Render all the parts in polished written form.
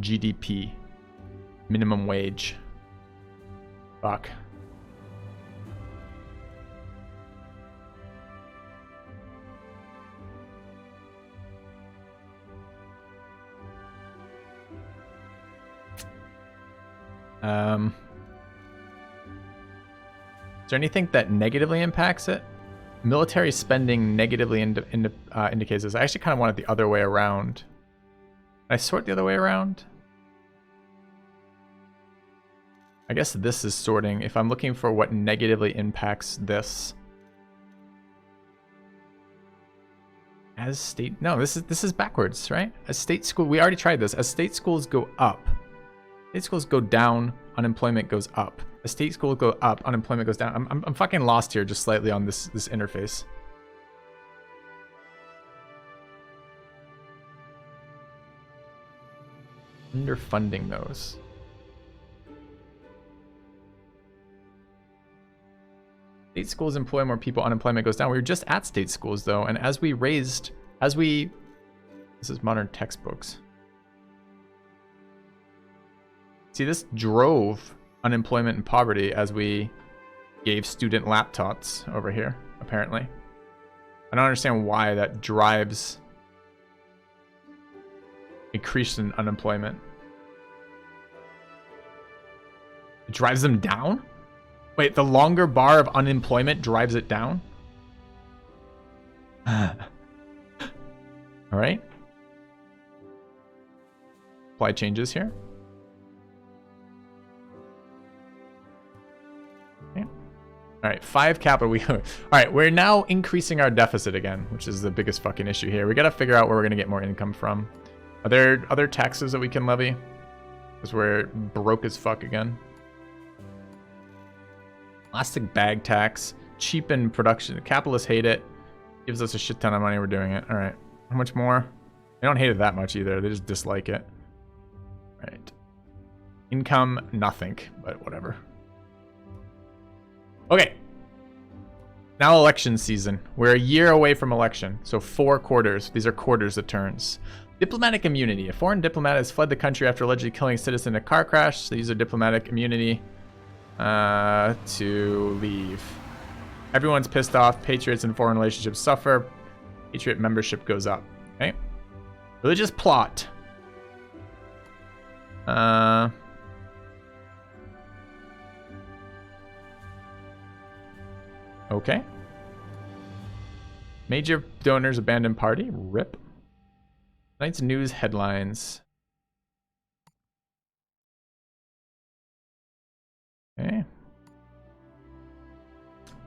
GDP. Minimum wage. Fuck. Is there anything that negatively impacts it? Military spending negatively indicates this. I actually kind of want it the other way around. Can I sort the other way around? I guess this is sorting. If I'm looking for what negatively impacts this. As state... No, this is backwards, right? As state school... We already tried this. As state schools go up. State schools go down, unemployment goes up. As state schools go up, unemployment goes down. I'm fucking lost here just slightly on this interface. Underfunding those. State schools employ more people, unemployment goes down. We were just at state schools though, and this is modern textbooks. See, this drove unemployment and poverty as we gave student laptops over here, apparently. I don't understand why that drives increase in unemployment. It drives them down? Wait, the longer bar of unemployment drives it down? All right. Apply changes here. All right, 5 capital. All right, we're now increasing our deficit again, which is the biggest fucking issue here. We got to figure out where we're going to get more income from. Are there other taxes that we can levy? Because we're broke as fuck again. Plastic bag tax. Cheapen production. The capitalists hate it. Gives us a shit ton of money. We're doing it. All right. How much more? They don't hate it that much either. They just dislike it. All right. Income, nothing, but whatever. Okay. Now election season. We're a year away from election. So 4 quarters. These are quarters of turns. Diplomatic immunity. A foreign diplomat has fled the country after allegedly killing a citizen in a car crash. So these are diplomatic immunity to leave. Everyone's pissed off. Patriots and foreign relationships suffer. Patriot membership goes up. Okay. Religious plot. Okay. Major donors abandon party. RIP. Tonight's news headlines. Okay.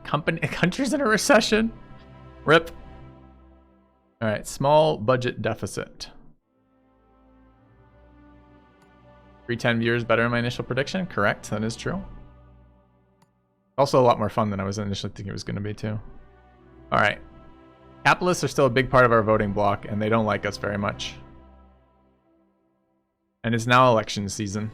Countries in a recession. RIP. All right. Small budget deficit. 310 viewers better than my initial prediction. Correct. That is true. Also a lot more fun than I was initially thinking it was going to be too. All right. Capitalists are still a big part of our voting bloc, and they don't like us very much. And it's now election season.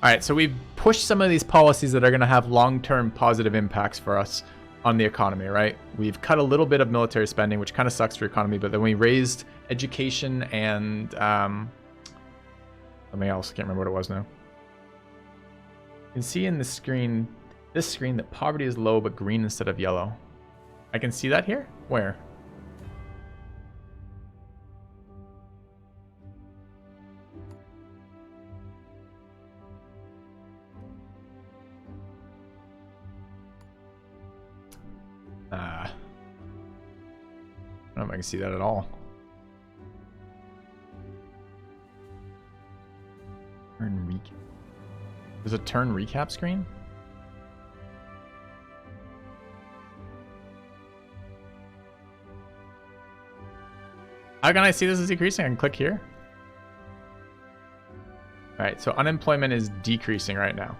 All right, so we've pushed some of these policies that are going to have long-term positive impacts for us on the economy, right? We've cut a little bit of military spending, which kind of sucks for the economy, but then we raised education and something else. I can't remember what it was now. You can see in the screen, this screen, that poverty is low but green instead of yellow. I can see that here? Where? I don't know if I can see that at all. Turn recap. There's a turn recap screen? How can I see this is decreasing? I can click here. All right, so unemployment is decreasing right now.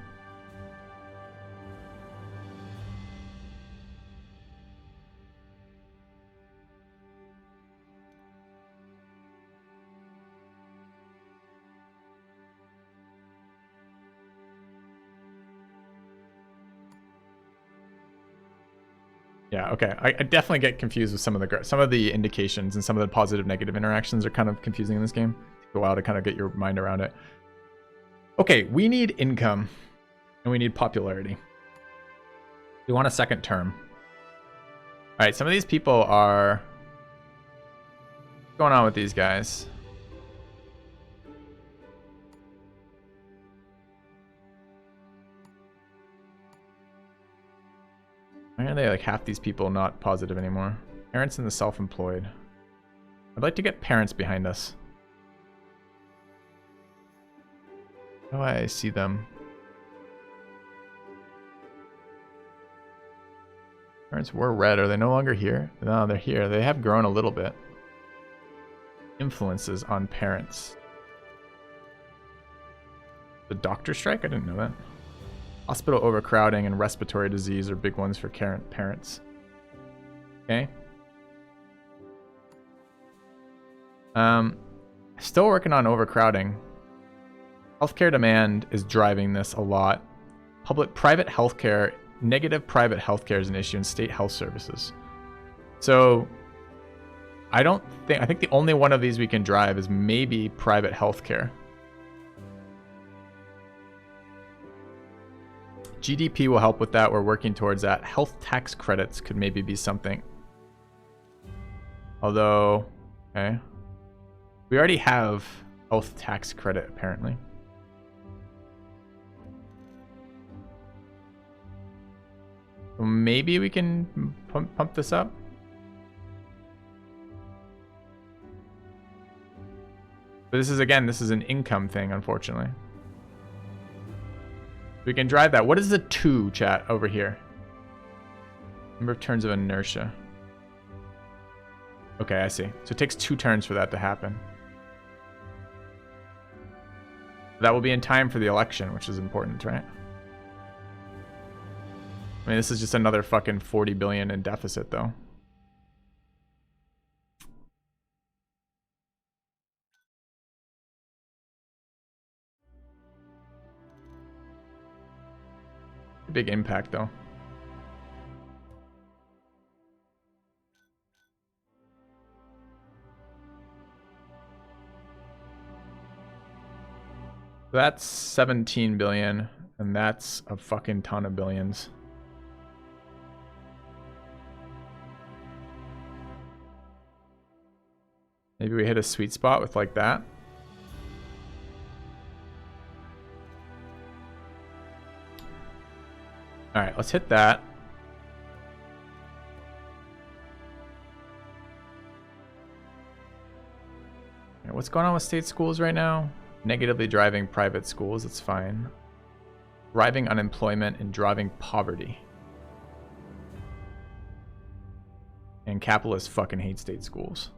Yeah, okay. I definitely get confused with some of the indications, and some of the positive negative interactions are kind of confusing in this game. a while to kind of get your mind around it. Okay, we need income and we need popularity. We want a second term. All right, some of these people are... What's going on with these guys? Why are they like half these people not positive anymore? Parents and the self-employed. I'd like to get parents behind us. How do I see them? Parents were red. Are they no longer here? No, they're here. They have grown a little bit. Influences on parents. The doctor strike? I didn't know that. Hospital overcrowding and respiratory disease are big ones for parents. Okay. Still working on overcrowding. Healthcare demand is driving this a lot. Private healthcare, negative private healthcare is an issue in state health services. So I think the only one of these we can drive is maybe private healthcare. GDP will help with that. We're working towards that. Health tax credits could maybe be something. Although, okay. We already have health tax credit, apparently. So maybe we can pump this up. But this is, again, this is an income thing, unfortunately. We can drive that. What is the 2, chat, over here? Number of turns of inertia. Okay, I see. So it takes 2 turns for that to happen. That will be in time for the election, which is important, right? I mean, this is just another fucking 40 billion in deficit, though. Big impact, though. That's 17 billion, and that's a fucking ton of billions. Maybe we hit a sweet spot with like that. All right, let's hit that. All right, what's going on with state schools right now? Negatively driving private schools, it's fine. Driving unemployment and driving poverty. And capitalists fucking hate state schools.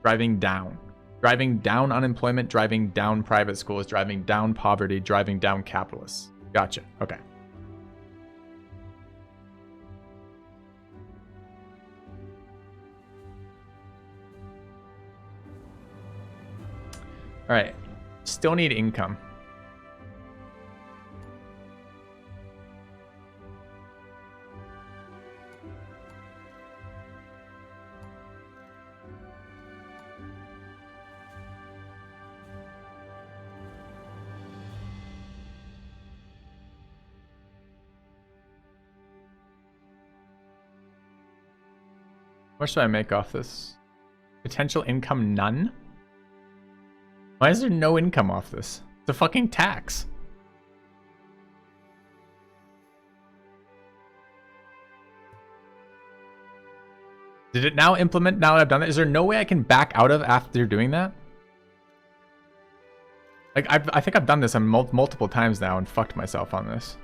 Driving down. Driving down unemployment, driving down private schools, driving down poverty, driving down capitalists. Gotcha. Okay. All right. Still need income. What should I make off this? Potential income none? Why is there no income off this? It's a fucking tax. Did it now implement now that I've done that? Is there no way I can back out of after doing that? Like, I think I've done this on multiple times now and fucked myself on this.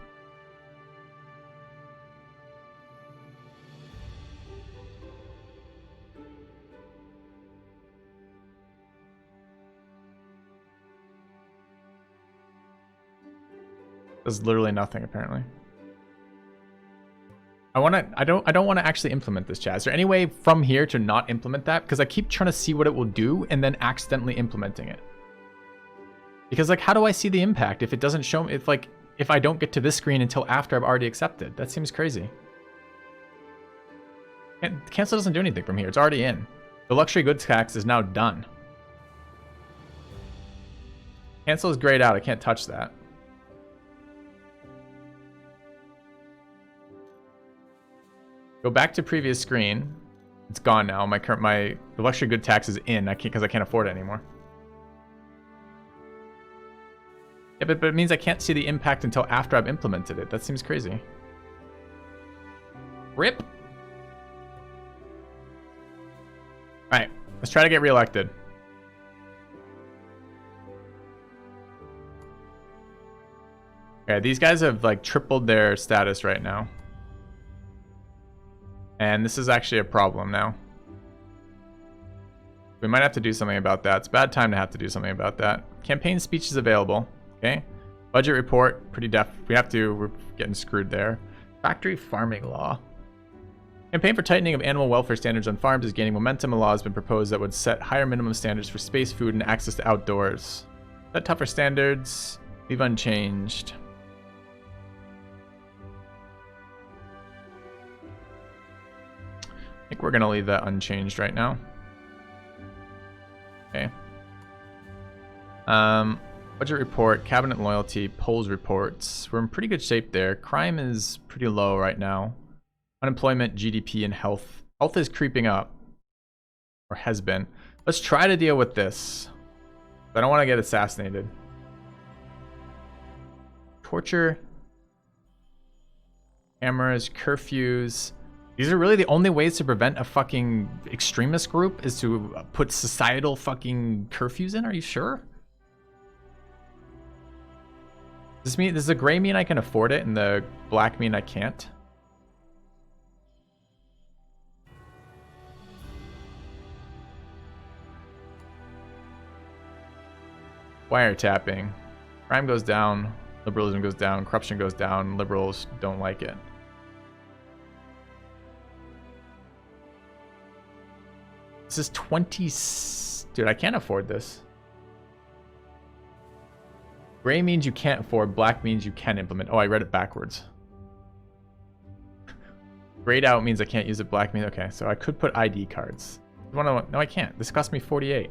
There's literally nothing apparently. I don't want to actually implement this, chat. Is there any way from here to not implement that? Because I keep trying to see what it will do and then accidentally implementing it. Because like, how do I see the impact if it doesn't show me? If I don't get to this screen until after I've already accepted? That seems crazy. And cancel doesn't do anything from here. It's already in. The luxury goods tax is now done. Cancel is grayed out. I can't touch that. Go back to previous screen. It's gone now. The luxury good tax is in. I can't because I can't afford it anymore. Yeah, but it means I can't see the impact until after I've implemented it. That seems crazy. Rip. All right, let's try to get reelected. Okay, these guys have like tripled their status right now. And this is actually a problem now. We might have to do something about that. It's a bad time to have to do something about that. Campaign speech is available. Okay. Budget report, we're getting screwed there. Factory farming law. Campaign for tightening of animal welfare standards on farms is gaining momentum. A law has been proposed that would set higher minimum standards for space, food, and access to outdoors. Set tougher standards. Leave unchanged. I think we're going to leave that unchanged right now. Okay. Budget report, cabinet loyalty, polls reports. We're in pretty good shape there. Crime is pretty low right now. Unemployment, GDP, and health. Health is creeping up. Or has been. Let's try to deal with this. I don't want to get assassinated. Torture. Cameras, curfews. These are really the only ways to prevent a fucking extremist group is to put societal fucking curfews in? Are you sure? Does the gray mean I can afford it and the black mean I can't? Wiretapping. Crime goes down, liberalism goes down, corruption goes down, liberals don't like it. This is 20... Dude, I can't afford this. Gray means you can't afford, black means you can implement. Oh, I read it backwards. Grayed out means I can't use it, black means... Okay, so I could put ID cards. No, I can't. This cost me 48.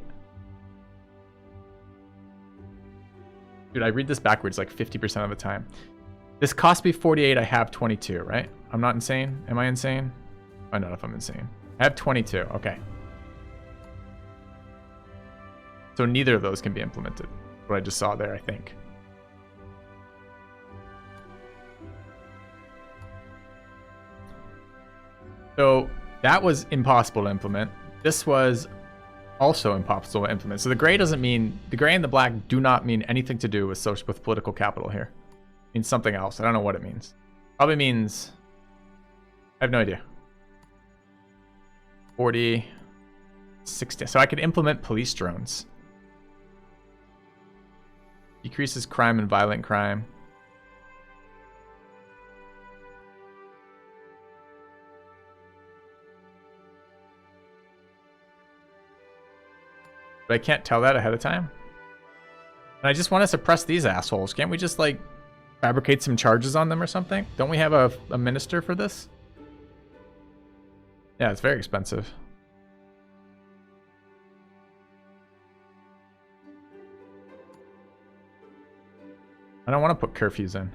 Dude, I read this backwards like 50% of the time. This cost me 48, I have 22, right? I'm not insane? Am I insane? Find out if I'm insane. I have 22, okay. So neither of those can be implemented. What I just saw there, I think. So that was impossible to implement. This was also impossible to implement. So the gray doesn't mean, the gray and the black do not mean anything to do with political capital here. It means something else. I don't know what it means. Probably means, I have no idea. 40, 60. So I could implement police drones. Decreases crime and violent crime. But I can't tell that ahead of time. And I just want to suppress these assholes. Can't we just, like, fabricate some charges on them or something? Don't we have a minister for this? Yeah, it's very expensive. I don't want to put curfews in.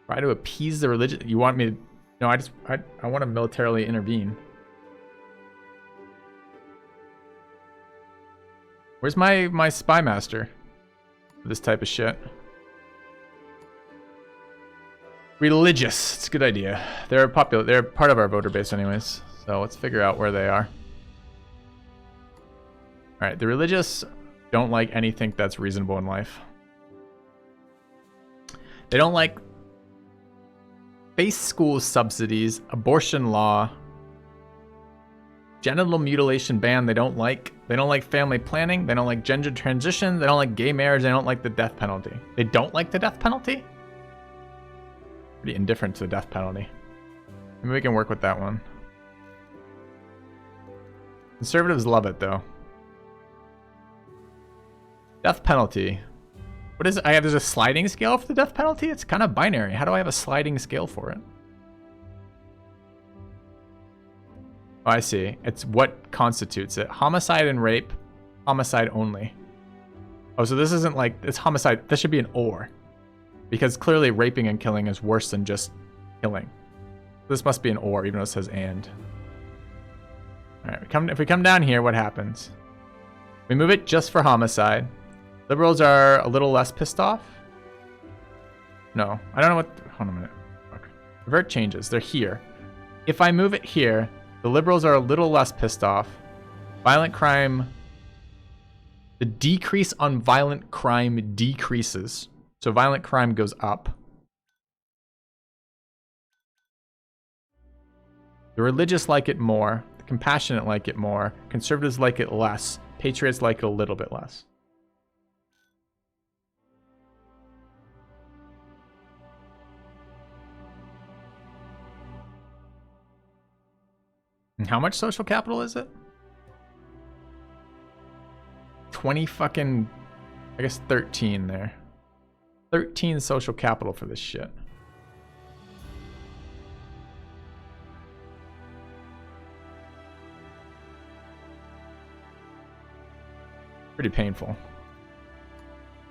Try to appease the religion. You want me to... No, I want to militarily intervene. Where's my spy master for this type of shit? Religious. It's a good idea. They're popular. They're part of our voter base anyways. So let's figure out where they are. All right, the religious don't like anything that's reasonable in life. They don't like face school subsidies, abortion law, genital mutilation ban. They don't like family planning. They don't like gender transition. They don't like gay marriage. They don't like the death penalty. They don't like the death penalty? Pretty indifferent to the death penalty. Maybe we can work with that one. Conservatives love it though. Death penalty. What is it? There's a sliding scale for the death penalty? It's kind of binary. How do I have a sliding scale for it? Oh, I see. It's what constitutes it. Homicide and rape. Homicide only. Oh, so this isn't like, it's homicide. This should be an or. Because clearly raping and killing is worse than just killing. This must be an or, even though it says and. Alright, if we come down here, what happens? We move it just for homicide. Liberals are a little less pissed off. No, I don't know what... Hold on a minute. Okay. Revert changes. They're here. If I move it here, the liberals are a little less pissed off. Violent crime... The decrease on violent crime decreases. So violent crime goes up. The religious like it more. The compassionate like it more. Conservatives like it less. Patriots like it a little bit less. And how much social capital is it? 20 fucking... I guess 13 there. 13 social capital for this shit. Pretty painful.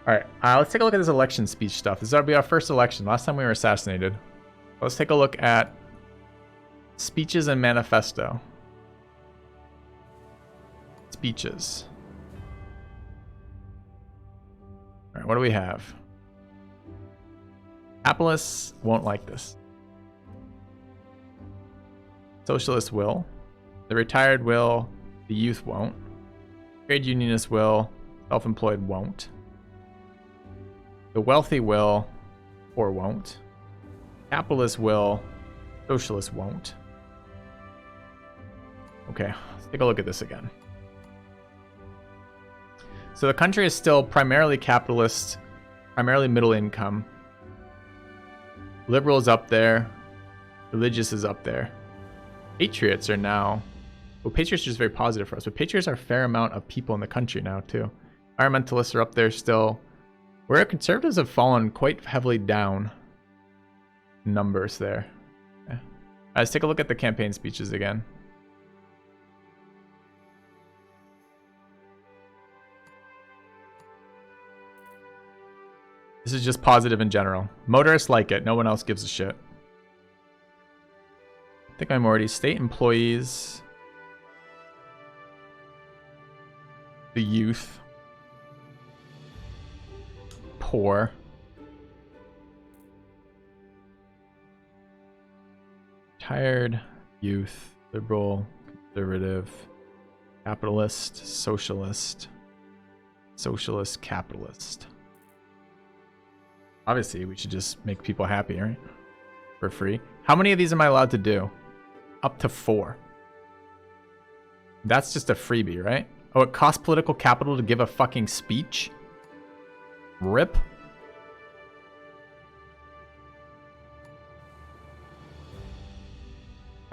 Alright, let's take a look at this election speech stuff. This will be our first election. Last time we were assassinated. Let's take a look at speeches and manifesto. Speeches. Alright, what do we have? Capitalists won't like this. Socialists will. The retired will. The youth won't. Trade unionists will. Self-employed won't. The wealthy will. Poor won't. Capitalists will. Socialists won't. Okay, let's take a look at this again. So the country is still primarily capitalist, primarily middle income. Liberals up there. Religious is up there. Patriots are now... Well, Patriots are just very positive for us, but Patriots are a fair amount of people in the country now, too. Environmentalists are up there still. Where conservatives have fallen quite heavily down. Numbers there. Yeah. Let's take a look at the campaign speeches again. This is just positive in general. Motorists like it. No one else gives a shit. Ethnic minorities, state employees, the youth, poor, retired, youth, liberal, conservative, capitalist, socialist, socialist, capitalist. Obviously, we should just make people happy, right? For free. How many of these am I allowed to do? Up to 4. That's just a freebie, right? Oh, it costs political capital to give a fucking speech? RIP?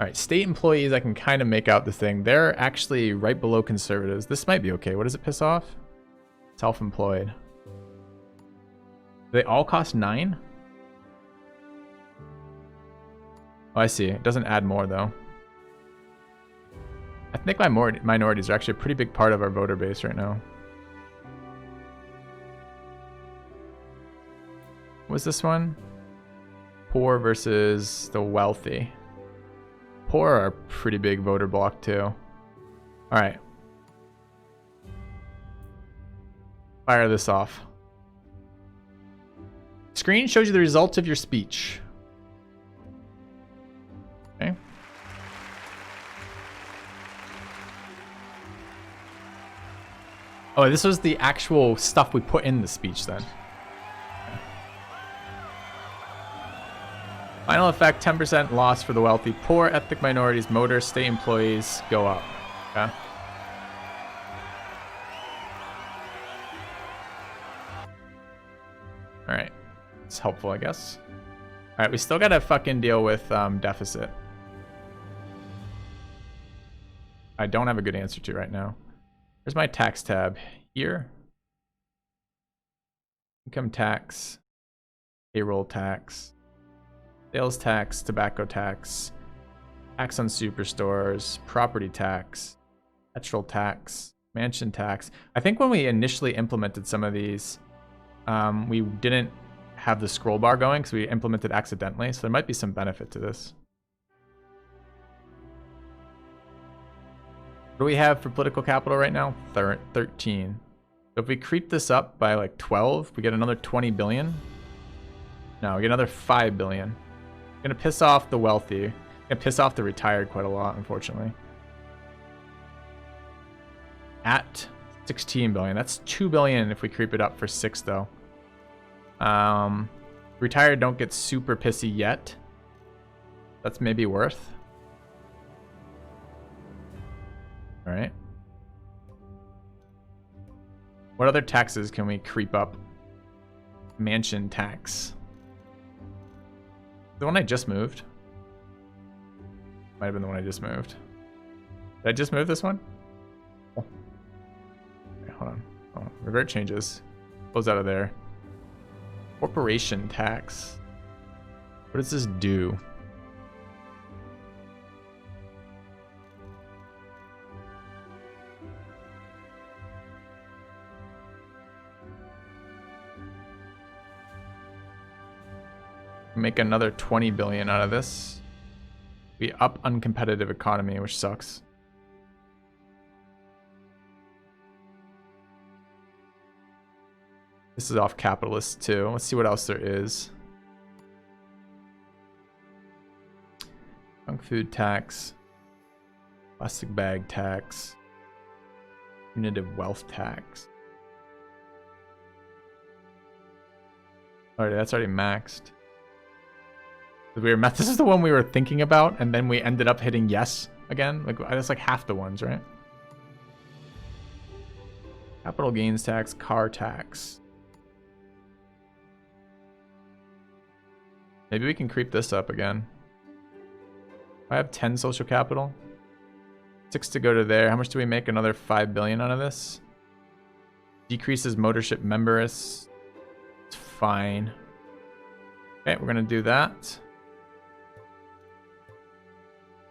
Alright, state employees, I can kind of make out the thing. They're actually right below conservatives. This might be okay. What does it piss off? Self-employed. Do they all cost 9? Oh, I see. It doesn't add more, though. I think minorities are actually a pretty big part of our voter base right now. What was this one? Poor versus the wealthy. Poor are a pretty big voter block, too. Alright. Fire this off. Screen shows you the results of your speech. Okay. Oh, this was the actual stuff we put in the speech then. Okay. Final effect, 10% loss for the wealthy. Poor, ethnic minorities, motorists, state employees go up. Okay. Alright. It's helpful, I guess. Alright, we still gotta fucking deal with deficit. I don't have a good answer to right now. Where's my tax tab? Here. Income tax. Payroll tax. Sales tax. Tobacco tax. Tax on superstores. Property tax. Petrol tax. Mansion tax. I think when we initially implemented some of these, we didn't have the scroll bar going because we implemented accidentally. So there might be some benefit to this. What do we have for political capital right now? 13. So if we creep this up by like 12, we get another 20 billion. No, we get another 5 billion. Gonna piss off the wealthy. Gonna piss off the retired quite a lot, unfortunately. At 16 billion. That's 2 billion if we creep it up for 6 though. Retired don't get super pissy yet. That's maybe worth. All right. What other taxes can we creep up? Mansion tax. The one I just moved. Might have been the one I just moved. Did I just move this one? Oh. Okay, hold on. Oh, revert changes. Close out of there. Corporation tax. What does this do? Make another 20 billion out of this. We up uncompetitive economy, which sucks. This is off capitalist too. Let's see what else there is. Junk food tax. Plastic bag tax. Punitive wealth tax. Alright, that's already maxed. This is the one we were thinking about, and then we ended up hitting yes again. Like that's like half the ones, right? Capital gains tax, car tax. Maybe we can creep this up again. I have 10 social capital. 6 to go to there. How much do we make? Another 5 billion out of this. Decreases motorship members. It's fine. Okay, we're gonna do that.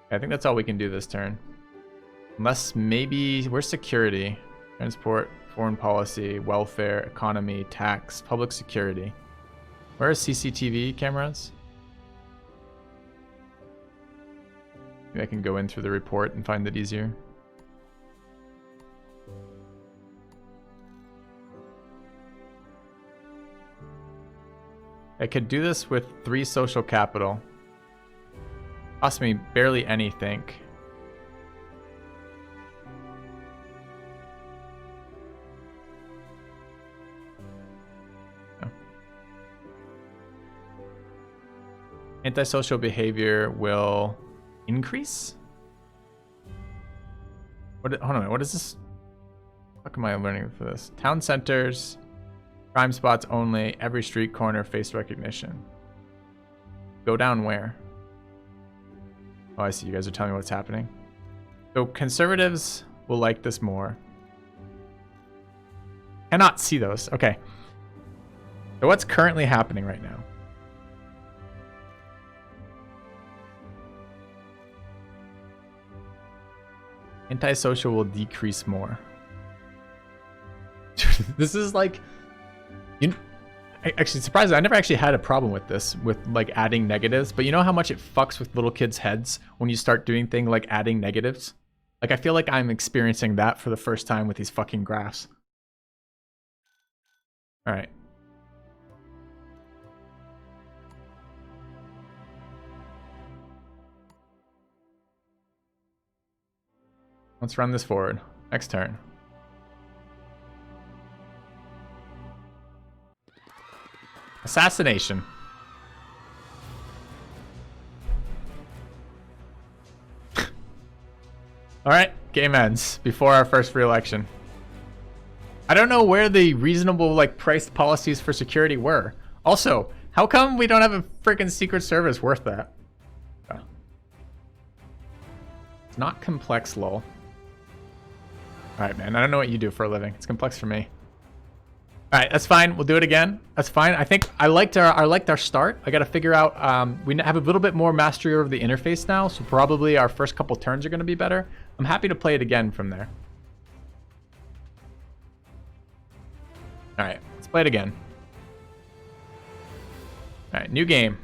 I think that's all we can do this turn. Unless maybe... Where's security? Transport, foreign policy, welfare, economy, tax, public security. Where are CCTV cameras? Maybe I can go in through the report and find it easier. I could do this with 3 social capital. Cost me barely anything. No. Antisocial behavior will increase? Hold on a minute, what is this? How am I learning for this? Town centers, crime spots only, every street corner, face recognition. Go down where? Oh, I see. You guys are telling me what's happening. So conservatives will like this more. Cannot see those. Okay. So what's currently happening right now? Antisocial will decrease more. This is like... Actually, surprisingly, I never actually had a problem with this, with like adding negatives, but you know how much it fucks with little kids' heads when you start doing things like adding negatives? Like, I feel like I'm experiencing that for the first time with these fucking graphs. All right. Let's run this forward. Next turn. Assassination. Alright, game ends before our first re-election. I don't know where the reasonable, like, priced policies for security were. Also, how come we don't have a freaking Secret Service worth that? Oh. It's not complex, lol. Alright, man, I don't know what you do for a living. It's complex for me. All right, that's fine. We'll do it again. That's fine. I think I liked our start. I got to figure out. We have a little bit more mastery over the interface now, so probably our first couple turns are going to be better. I'm happy to play it again from there. All right, let's play it again. All right, new game.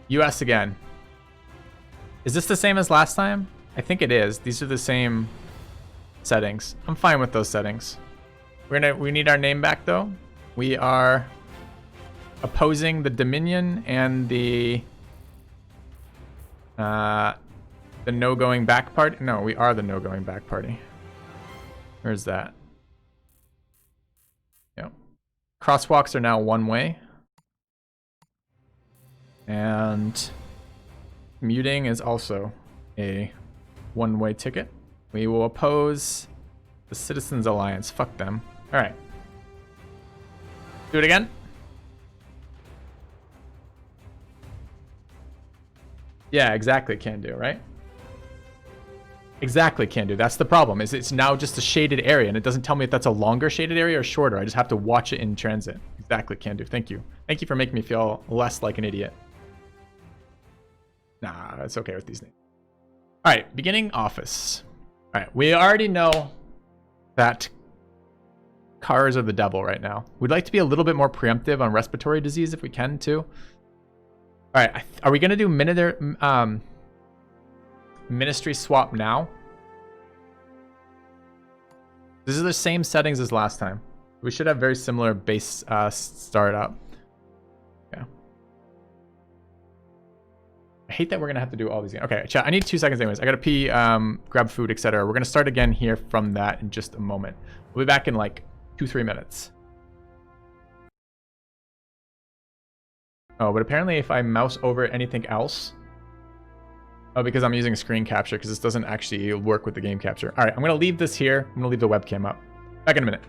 US again. Is this the same as last time? I think it is. These are the same settings. I'm fine with those settings. We need our name back though. We are opposing the Dominion and the no going back party. No, we are the no going back party. Where's that? Yep. Crosswalks are now one way. And muting is also a one-way ticket. We will oppose the Citizens Alliance. Fuck them. All right. Do it again. Yeah, exactly. Can do, right? Exactly, can do. That's the problem. Is it's now just a shaded area, and it doesn't tell me if that's a longer shaded area or shorter. I just have to watch it in transit. Exactly, can do. Thank you. Thank you for making me feel less like an idiot. Nah, it's okay with these names. All right, beginning office. All right, we already know that cars are the devil right now. We'd like to be a little bit more preemptive on respiratory disease if we can too. All right, are we gonna do ministry swap now? These are the same settings as last time. We should have very similar base startup. Yeah. I hate that we're gonna have to do all these. Okay, chat. I need 2 seconds anyways. I gotta pee, grab food, etc. We're gonna start again here from that in just a moment. We'll be back in like 2-3 minutes. Oh, but apparently if I mouse over anything else. Oh, because I'm using screen capture because this doesn't actually work with the game capture. All right, I'm gonna leave this here. I'm gonna leave the webcam up. Back in a minute.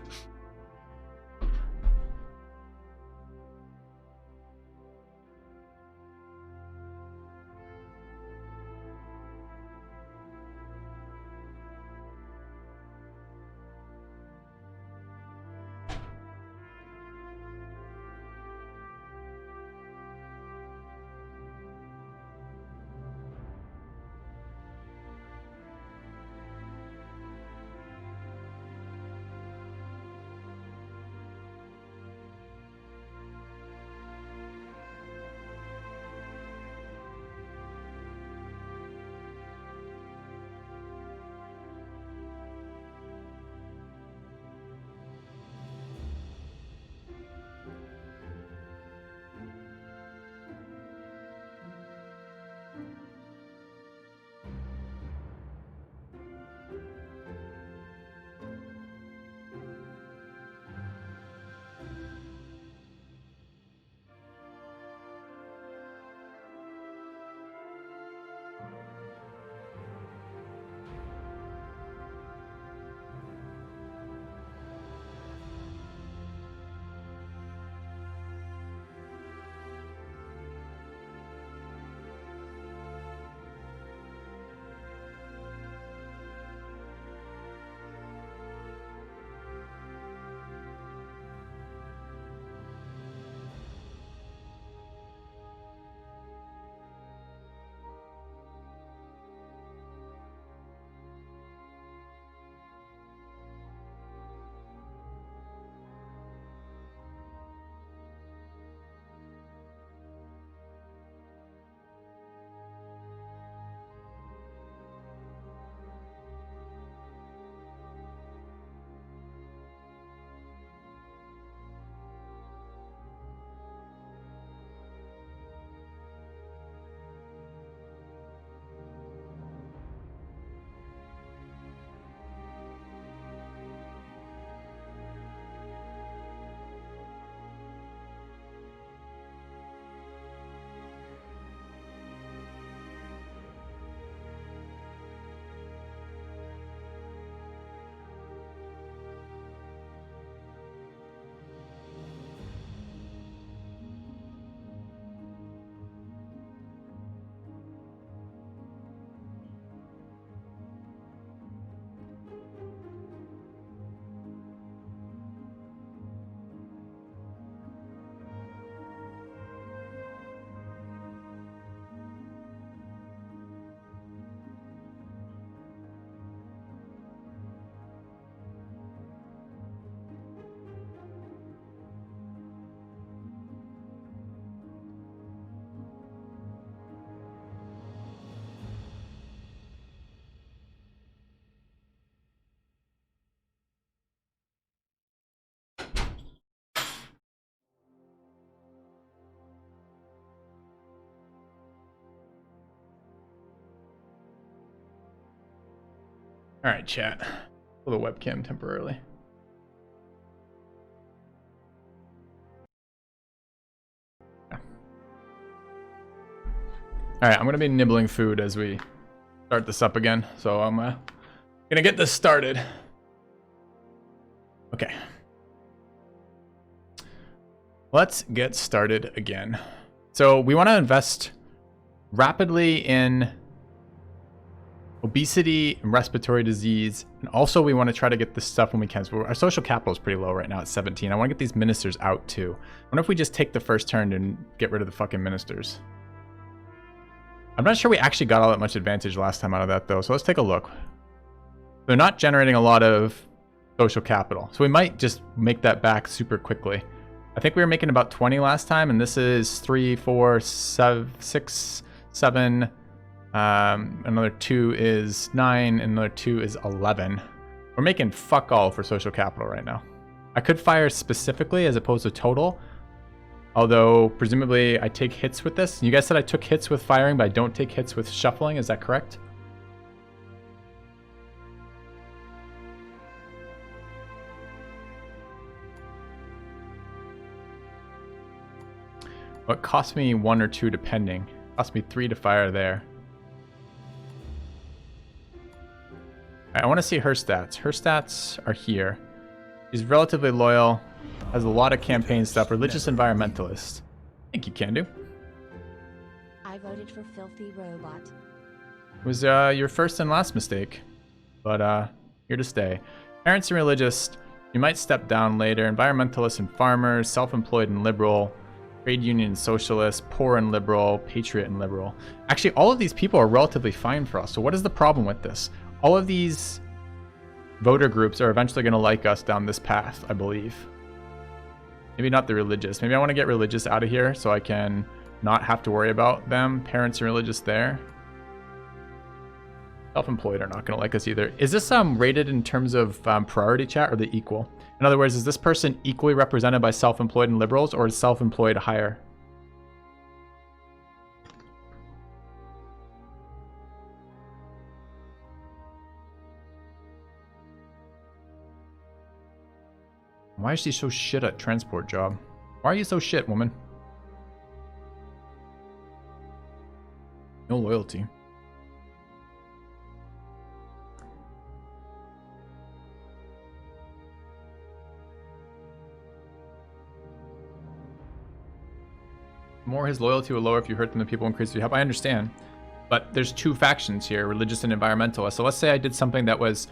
All right, chat. Pull the webcam temporarily. Yeah. All right, I'm gonna be nibbling food as we start this up again. So I'm gonna get this started. Okay. Let's get started again. So we want to invest rapidly in obesity and respiratory disease, and also we want to try to get this stuff when we can. So our social capital is pretty low right now at 17. I want to get these ministers out too. I wonder if we just take the first turn and get rid of the fucking ministers. I'm not sure we actually got all that much advantage last time out of that though, so let's take a look. They're not generating a lot of social capital, so we might just make that back super quickly. I think we were making about 20 last time, and this is 3, 4, 6, 7. Another 2 is 9, and another 2 is 11. We're making fuck all for social capital right now. I could fire specifically as opposed to total, although presumably I take hits with this. You guys said I took hits with firing, but I don't take hits with shuffling. Is that correct? Well, it cost me 1 or 2 depending. It cost me 3 to fire there. Right, I want to see her stats. Her stats are here. She's relatively loyal, has a lot of campaign stuff, religious environmentalist. I think you can do. I voted for Filthy Robot. It was your first and last mistake, but here to stay. Parents and religious, you might step down later. Environmentalists and farmers, self-employed and liberal. Trade union and socialist, poor and liberal, patriot and liberal. Actually, all of these people are relatively fine for us. So what is the problem with this? All of these voter groups are eventually going to like us down this path, I believe. Maybe not the religious. Maybe I want to get religious out of here so I can not have to worry about them. Parents and religious there. Self-employed are not going to like us either. Is this rated in terms of priority, chat, or the equal? In other words, is this person equally represented by self-employed and liberals, or is self-employed higher? Why is she so shit at transport job? Why are you so shit, woman? No loyalty. More his loyalty will lower if you hurt them, the people increase if you help. I understand. But there's 2 factions here, religious and environmentalist. So let's say I did something that was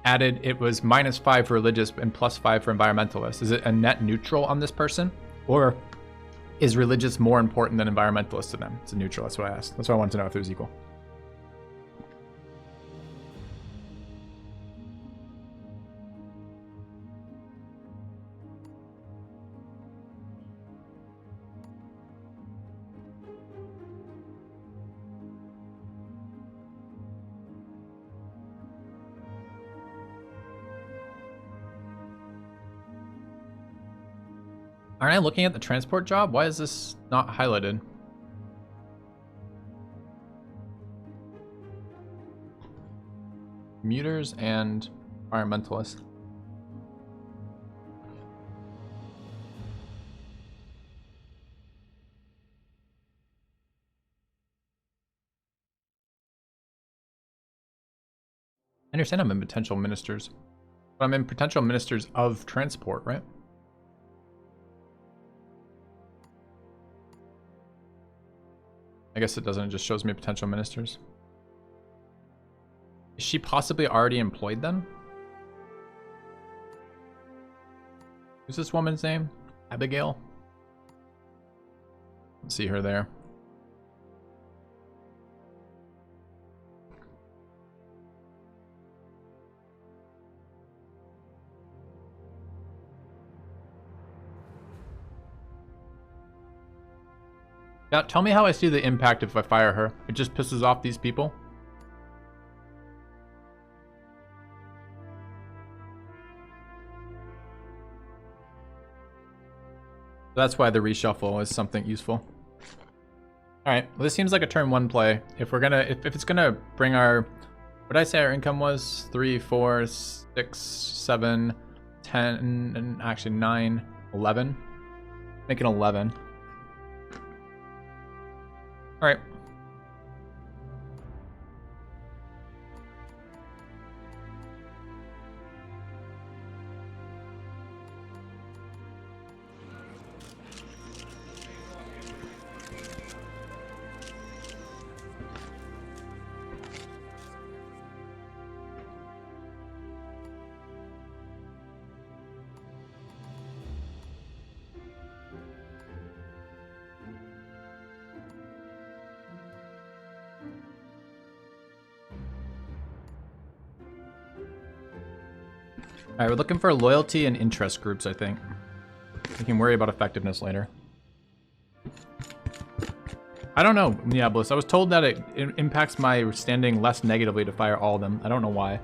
added, it was -5 for religious and +5 for environmentalist. Is it a net neutral on this person? Or is religious more important than environmentalist to them? It's a neutral, that's what I asked. That's what I wanted to know, if it was equal. Aren't I looking at the transport job? Why is this not highlighted? Commuters and environmentalists. I understand I'm in potential ministers, but I'm in potential ministers of transport, right? I guess it doesn't, it just shows me potential ministers. Is she possibly already employed then? Who's this woman's name? Abigail? Let's see her there. Now, tell me how I see the impact if I fire her. It just pisses off these people. That's why the reshuffle is something useful. All right, well, this seems like a turn 1 play. If we're gonna, if it's gonna bring our What did I say our income was? 3, 4, 6, 7, 10, and actually 9, 11. Making 11. All right. All right, we're looking for loyalty and interest groups, I think. We can worry about effectiveness later. I don't know, Diablos. I was told that it impacts my standing less negatively to fire all of them. I don't know why.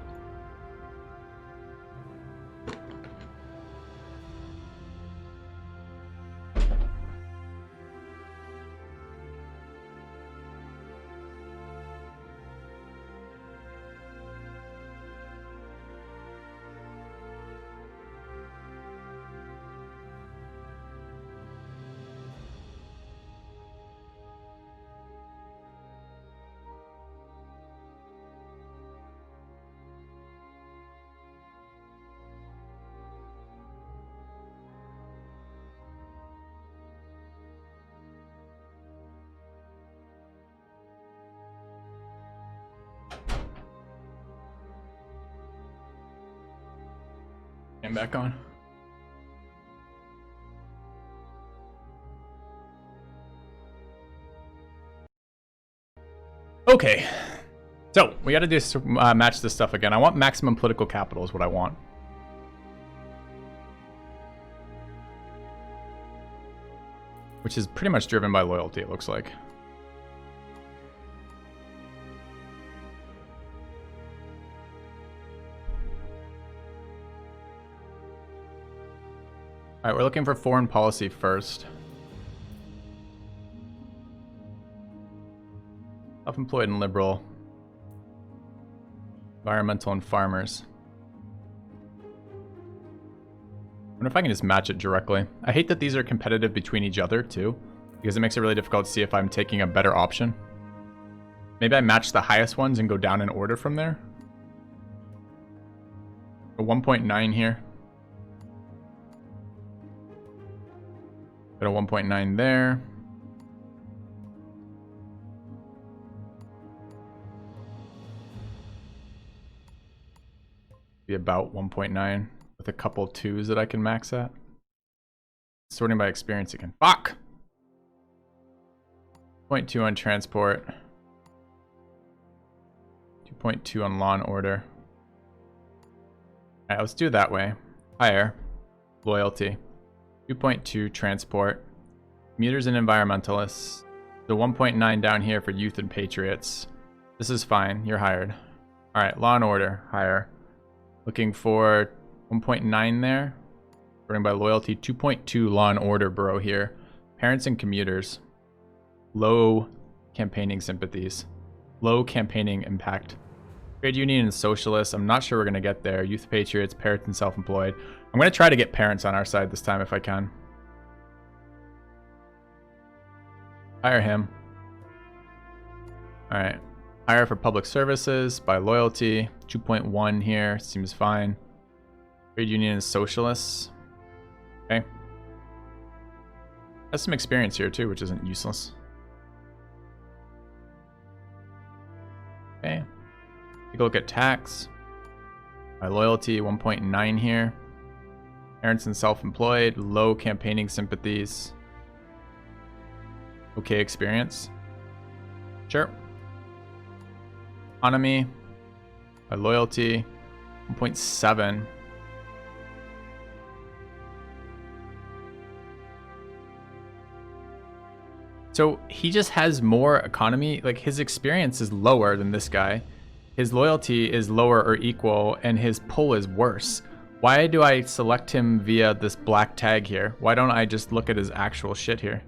And back on. Okay, so we got to do match this stuff again. I want maximum political capital is what I want. Which is pretty much driven by loyalty, it looks like. All right, we're looking for foreign policy first. Self-employed and liberal. Environmental and farmers. I wonder if I can just match it directly. I hate that these are competitive between each other too, because it makes it really difficult to see if I'm taking a better option. Maybe I match the highest ones and go down in order from there. A 1.9 here. Got a 1.9 there. Be about 1.9 with a couple 2s that I can max at. Sorting by experience again. Fuck! 0.2 on transport. 2.2 on law and order. Alright, let's do it that way. Higher. Loyalty. 2.2 transport. Commuters and environmentalists. The 1.9 down here for youth and patriots. This is fine. You're hired. Alright, law and order. Higher. Looking for 1.9 there. Sorting by loyalty. 2.2 law and order bro here. Parents and commuters. Low campaigning sympathies. Low campaigning impact. Trade union and socialists. I'm not sure we're going to get there. Youth patriots, parents and self-employed. I'm going to try to get parents on our side this time if I can. Hire him. Alright. Hire for public services by loyalty. 2.1 here. Seems fine. Trade union and socialists. Okay. Has some experience here too, which isn't useless. Okay. Take a look at tax. By loyalty, 1.9 here. Parents and self-employed, low campaigning sympathies. Okay experience. Sure. Economy. By loyalty, 1.7. So he just has more economy. Like his experience is lower than this guy. His loyalty is lower or equal, and his pull is worse. Why do I select him via this black tag here? Why don't I just look at his actual shit here?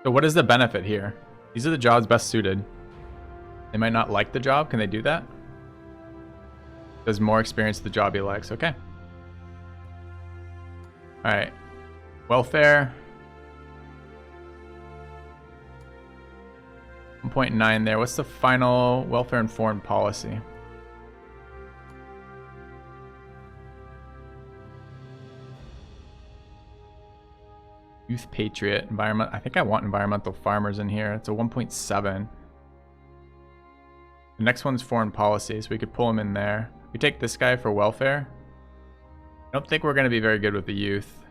So what is the benefit here? These are the jobs best suited. They might not like the job. Can they do that? Does more experience the job he likes. Okay. All right. Welfare. 1.9 there. What's the final welfare and foreign policy? Youth Patriot, environment. I think I want environmental farmers in here. It's a 1.7. The next one's foreign policy, so we could pull him in there. We take this guy for welfare. I don't think we're going to be very good with the youth.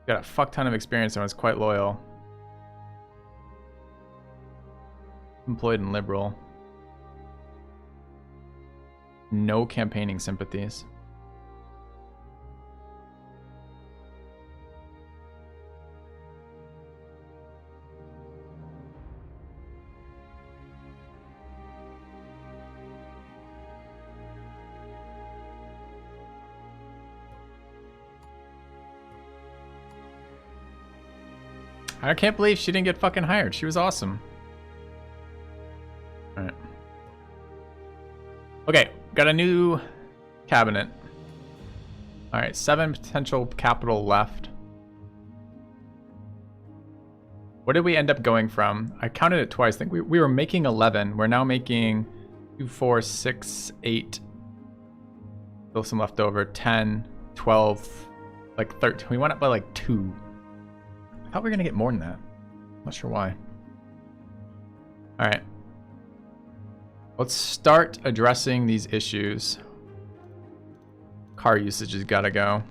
Got a fuck ton of experience and was quite loyal. Employed and liberal. No campaigning sympathies. I can't believe she didn't get fucking hired. She was awesome. Alright. Okay, got a new cabinet. Alright, 7 potential capital left. What did we end up going from? I counted it twice. I think we were making 11. We're now making 2, 4, 6, 8. Still some left over. 10, 12, like 13. We went up by like 2. I thought we were going to get more than that. Not sure why. Alright. Let's start addressing these issues. Car usage has got to go.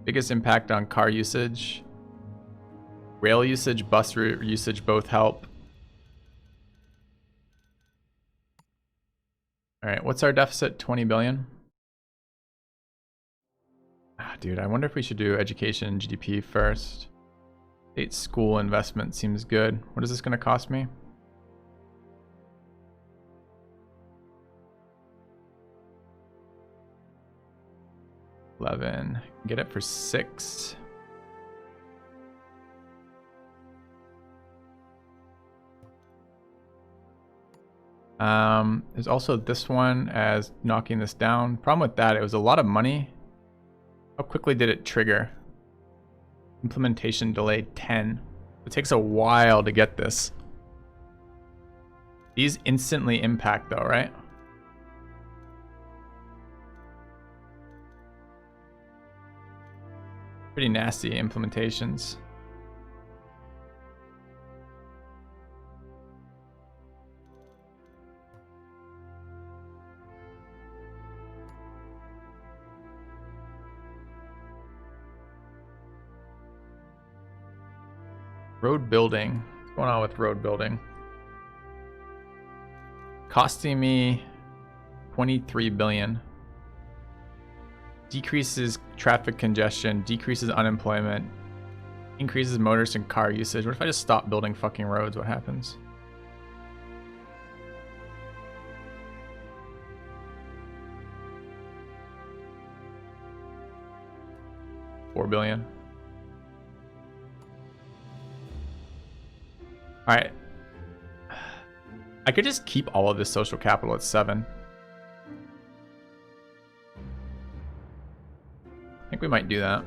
Biggest impact on car usage. Rail usage, bus route usage both help. Alright, what's our deficit? 20 billion? Ah, dude, I wonder if we should do education GDP first. State school investment seems good. What is this going to cost me? $11. Get it for 6. There's also this one as knocking this down. Problem with that, it was a lot of money. How quickly did it trigger? Implementation delayed 10. It takes a while to get this. These instantly impact though, right? Pretty nasty implementations. Road building. What's going on with road building? Costing me 23 billion. Decreases traffic congestion, decreases unemployment, increases motorist and car usage. What if I just stop building fucking roads? What happens? $4 billion. All right. I could just keep all of this social capital at 7. I think we might do that.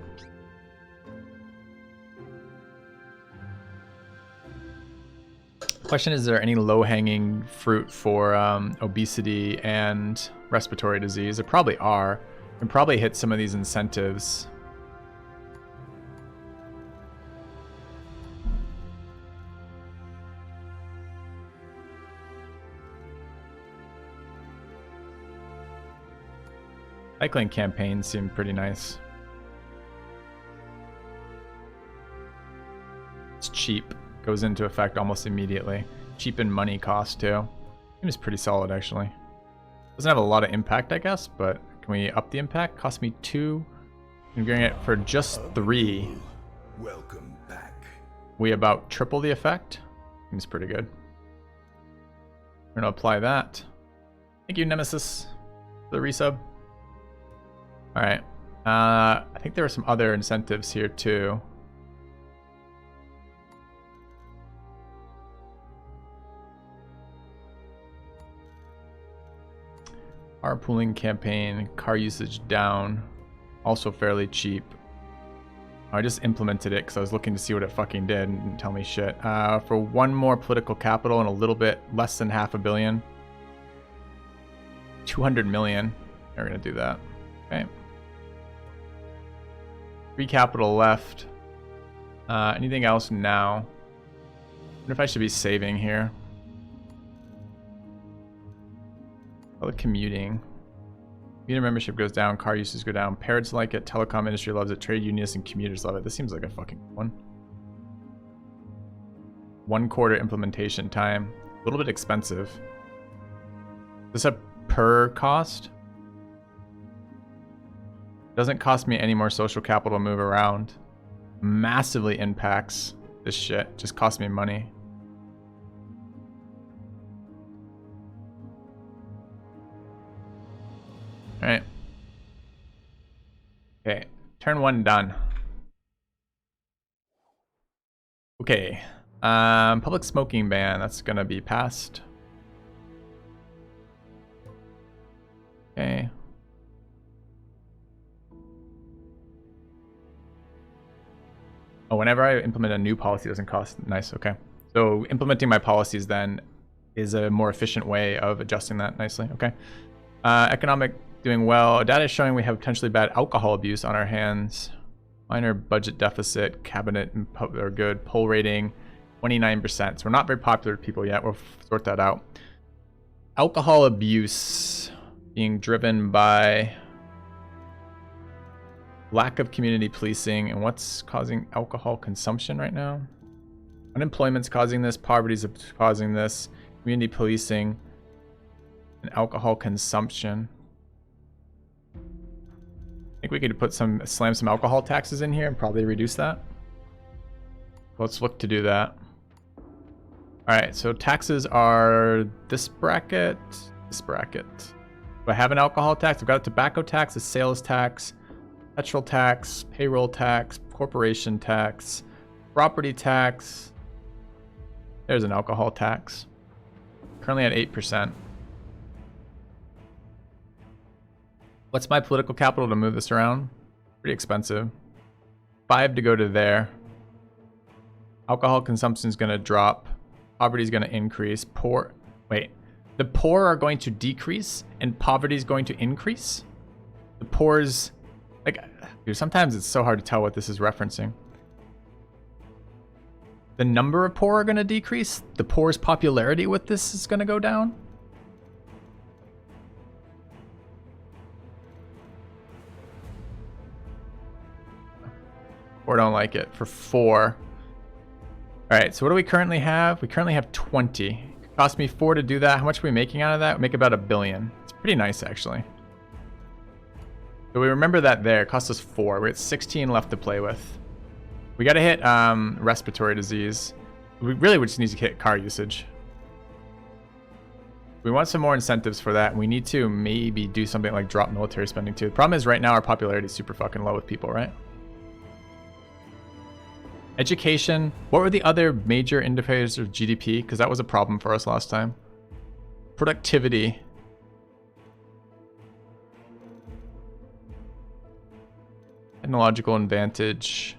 Question is there any low-hanging fruit for obesity and respiratory disease? There probably are. We can probably hit some of these incentives. Cycling campaigns seem pretty nice. It's cheap. Goes into effect almost immediately. Cheap in money cost too. Seems pretty solid actually. Doesn't have a lot of impact, I guess, but can we up the impact? Cost me 2. I'm getting it for just 3. Welcome back. We about triple the effect. Seems pretty good. We're gonna apply that. Thank you, Nemesis, for the resub. All right. I think there are some other incentives here too. Carpooling campaign, car usage down. Also fairly cheap. I just implemented it because I was looking to see what it fucking did and didn't tell me shit. For one more political capital and a little bit less than $500 million. 200 million. We're gonna do that. Okay. 3 capital left. Anything else now? I wonder if I should be saving here. Public commuting. Commuter membership goes down, car usage go down, parents like it, telecom industry loves it, trade unionists and commuters love it. This seems like a fucking one. 1 quarter implementation time. A little bit expensive. Is this a per cost? Doesn't cost me any more social capital to move around. Massively impacts this shit. Just costs me money. Alright. Okay. Turn 1 done. Okay. Public smoking ban. That's gonna be passed. Okay. Oh, whenever I implement a new policy, it doesn't cost. Nice. Okay. So implementing my policies then is a more efficient way of adjusting that nicely. Okay. Economic doing well. Data is showing we have potentially bad alcohol abuse on our hands. Minor budget deficit. Cabinet are good. Poll rating 29%. So we're not very popular with people yet. We'll sort that out. Alcohol abuse being driven by lack of community policing. And what's causing alcohol consumption right now? Unemployment's causing this. Poverty's causing this. Community policing and alcohol consumption. I think we could slam some alcohol taxes in here and probably reduce that. Let's look to do that. All right, so taxes are this bracket, this bracket. Do I have an alcohol tax? I've got a tobacco tax, a sales tax, petrol tax, payroll tax, corporation tax, property tax. There's an alcohol tax. Currently at 8%. What's my political capital to move this around? Pretty expensive. 5 to go to there. Alcohol consumption is going to drop. Poverty is going to increase. The poor are going to decrease and poverty is going to increase? The poor's... dude, sometimes it's so hard to tell what this is referencing. The number of poor are going to decrease. The poor's popularity with this is going to go down. Or don't like it for 4. All right, so what do we currently have? We currently have 20. It cost me 4 to do that. How much are we making out of that? We make about $1 billion. It's pretty nice, actually. So we remember that there. It cost us 4. We're at 16 left to play with. We got to hit respiratory disease. We just need to hit car usage. We want some more incentives for that. We need to maybe do something like drop military spending too. The problem is right now our popularity is super fucking low with people, right? Education. What were the other major indicators of GDP? Because that was a problem for us last time. Productivity. Technological advantage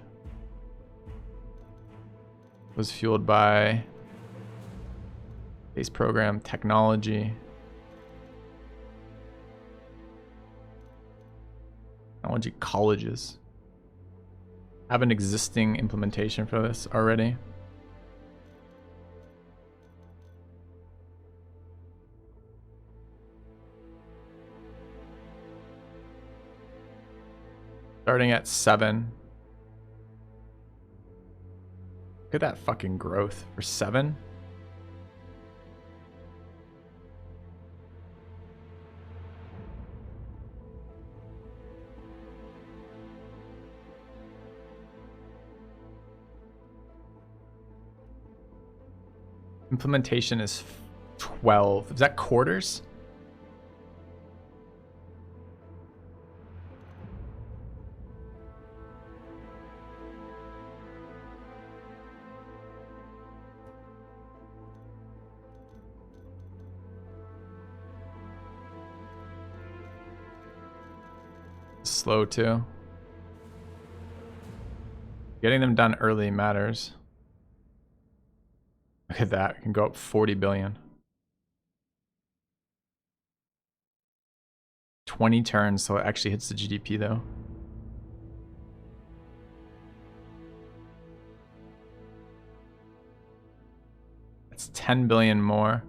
was fueled by base program technology. Technology colleges. Have an existing implementation for this already. Starting at 7. Look at that fucking growth for 7. Implementation is 12. Is that quarters? Slow too. Getting them done early matters. Look at that. It can go up 40 billion. 20 turns, so it actually hits the GDP though. That's 10 billion more.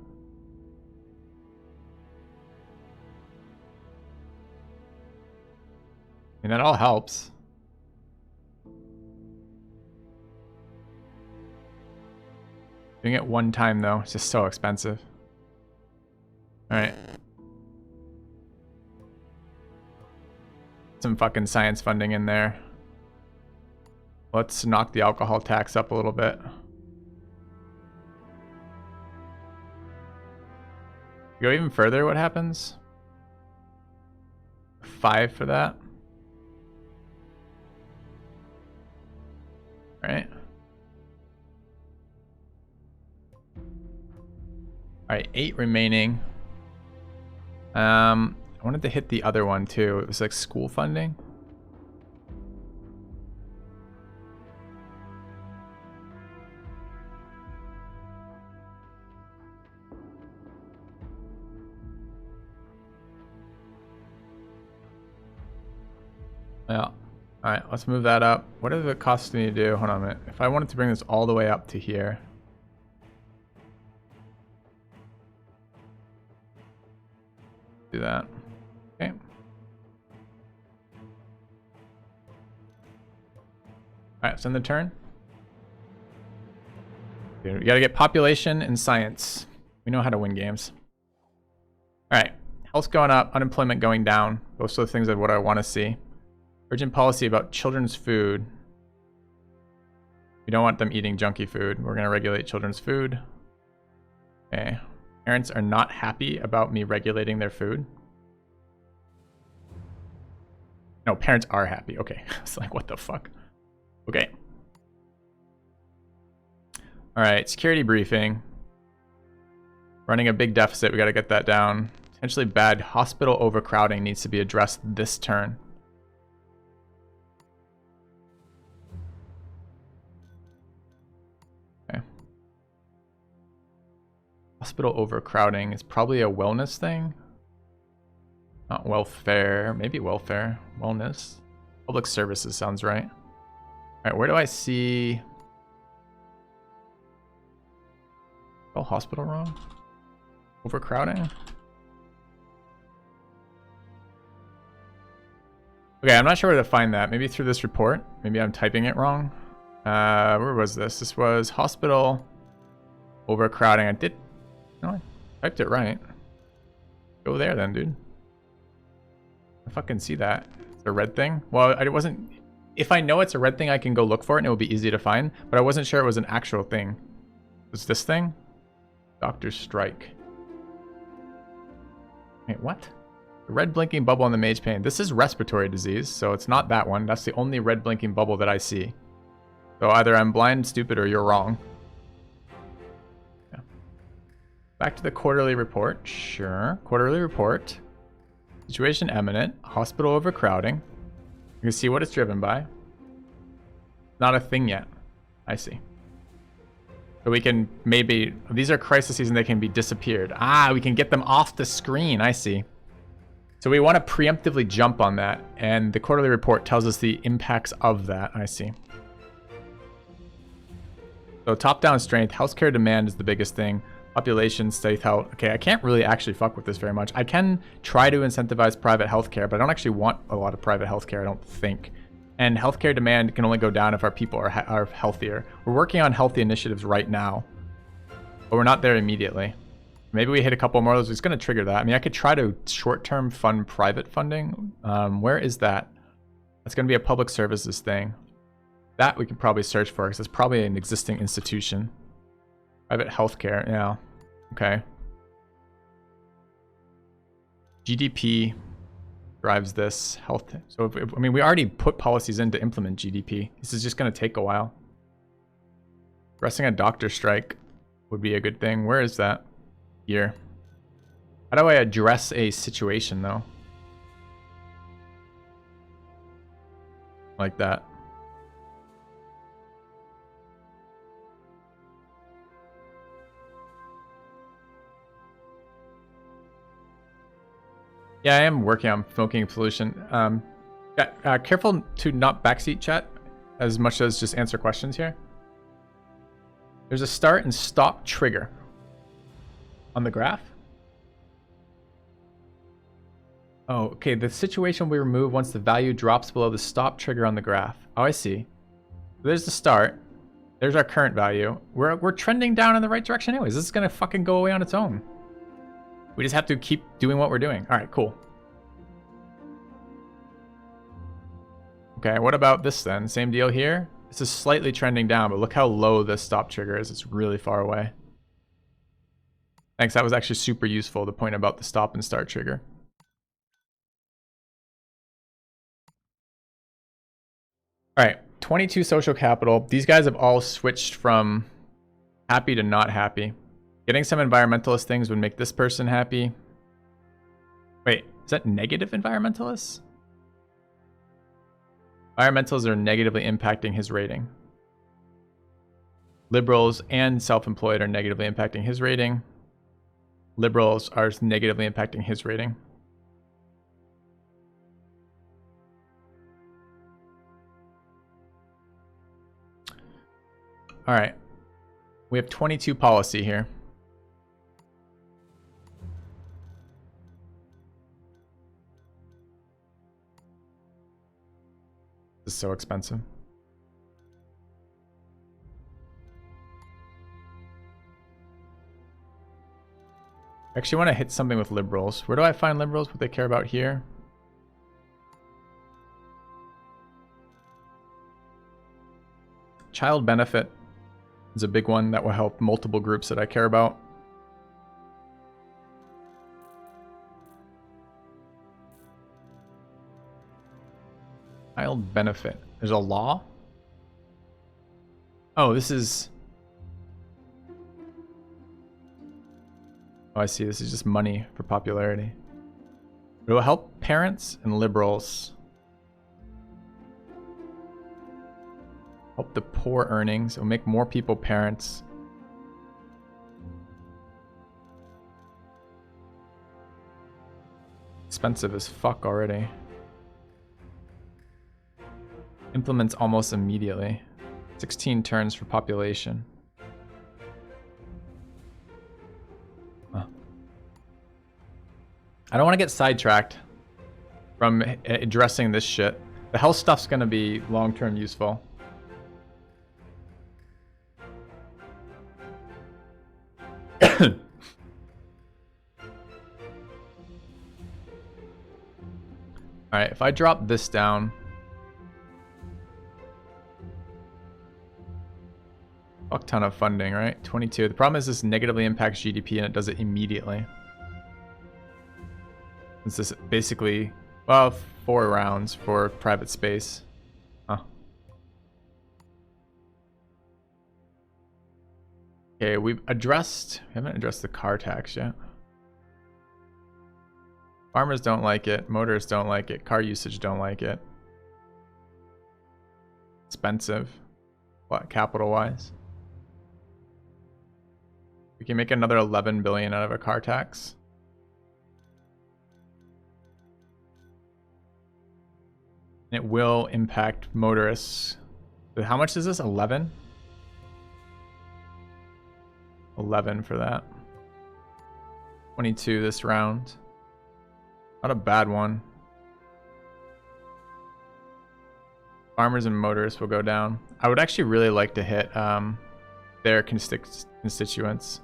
I mean, that all helps. Doing it one time though, it's just so expensive. All right. Some fucking science funding in there. Let's knock the alcohol tax up a little bit. Go even further, what happens? 5 for that. All right. All right, 8 remaining. I wanted to hit the other one too. It was like school funding. Yeah. All right, let's move that up. What does it cost me to do? Hold on a minute. If I wanted to bring this all the way up to here. Do that. Okay. Alright, send the turn. Okay, we gotta get population and science. We know how to win games. Alright, health going up, unemployment going down. Those are the things that what I want to see. Urgent policy about children's food. We don't want them eating junky food. We're gonna regulate children's food. Okay. Parents are not happy about me regulating their food. No, parents are happy. Okay. It's like, what the fuck? Okay. All right, security briefing. Running a big deficit. We got to get that down. Potentially bad hospital overcrowding needs to be addressed this turn. Okay. Hospital overcrowding is probably a wellness thing. Not welfare, maybe welfare, wellness. Public services sounds right. All right, where do I see... Oh, hospital wrong? Overcrowding? Okay, I'm not sure where to find that. Maybe through this report. Maybe I'm typing it wrong. Where was this? This was hospital overcrowding. No, I typed it right. Go there then, dude. I fucking see that. It's a red thing. Well, it wasn't... If I know it's a red thing, I can go look for it and it will be easy to find. But I wasn't sure it was an actual thing. Was this thing? Doctor's strike. Wait, what? The red blinking bubble on the mage pane. This is respiratory disease, so it's not that one. That's the only red blinking bubble that I see. So either I'm blind, stupid, or you're wrong. Yeah. Back to the quarterly report. Sure. Quarterly report. Situation imminent. Hospital overcrowding. You can see what it's driven by. Not a thing yet. I see. So we can maybe... These are crises and they can be disappeared. Ah, we can get them off the screen. I see. So we want to preemptively jump on that. And the quarterly report tells us the impacts of that. I see. So top-down strength. Healthcare demand is the biggest thing. Population, state health. Okay, I can't really actually fuck with this very much. I can try to incentivize private healthcare, but I don't actually want a lot of private healthcare, I don't think. And healthcare demand can only go down if our people are healthier. We're working on healthy initiatives right now, but we're not there immediately. Maybe we hit a couple more of those. It's going to trigger that. I mean, I could try to short-term fund private funding. Where is that? That's going to be a public services thing. That we could probably search for because it's probably an existing institution. Private healthcare, yeah. Okay. GDP drives this health. So, I mean, we already put policies in to implement GDP. This is just going to take a while. Addressing a doctor strike would be a good thing. Where is that? Here. How do I address a situation, though? Like that. Yeah, I am working on smoking pollution. Careful to not backseat chat as much as just answer questions here. There's a start and stop trigger on the graph. Oh, okay. The situation we remove once the value drops below the stop trigger on the graph. Oh, I see. There's the start. There's our current value. We're trending down in the right direction anyways. This is gonna fucking go away on its own. We just have to keep doing what we're doing. All right, cool. Okay, what about this then? Same deal here. This is slightly trending down, but look how low this stop trigger is. It's really far away. Thanks, that was actually super useful, the point about the stop and start trigger. All right, 22 social capital. These guys have all switched from happy to not happy. Getting some environmentalist things would make this person happy. Wait, is that negative environmentalists? Environmentals are negatively impacting his rating. Liberals and self-employed are negatively impacting his rating. Liberals are negatively impacting his rating. All right. We have 22 policy here. This is so expensive. I actually want to hit something with liberals. Where do I find liberals? What they care about here? Child benefit is a big one that will help multiple groups that I care about. Child benefit. There's a law? Oh, this is... Oh, I see. This is just money for popularity. It will help parents and liberals. Help the poor earnings. It will make more people parents. Expensive as fuck already. Implements almost immediately. 16 turns for population. Huh. I don't want to get sidetracked from addressing this shit. The health stuff's going to be long-term useful. Alright, if I drop this down... Fuck ton of funding, right? 22. The problem is this negatively impacts GDP and it does it immediately. This is basically, well, 4 rounds for private space. Huh. Okay, we haven't addressed the car tax yet. Farmers don't like it, motorists don't like it, car usage don't like it. Expensive, capital-wise. We can make another 11 billion out of a car tax. And it will impact motorists. How much is this? 11? 11 for that. 22 this round. Not a bad one. Farmers and motorists will go down. I would actually really like to hit their constituents.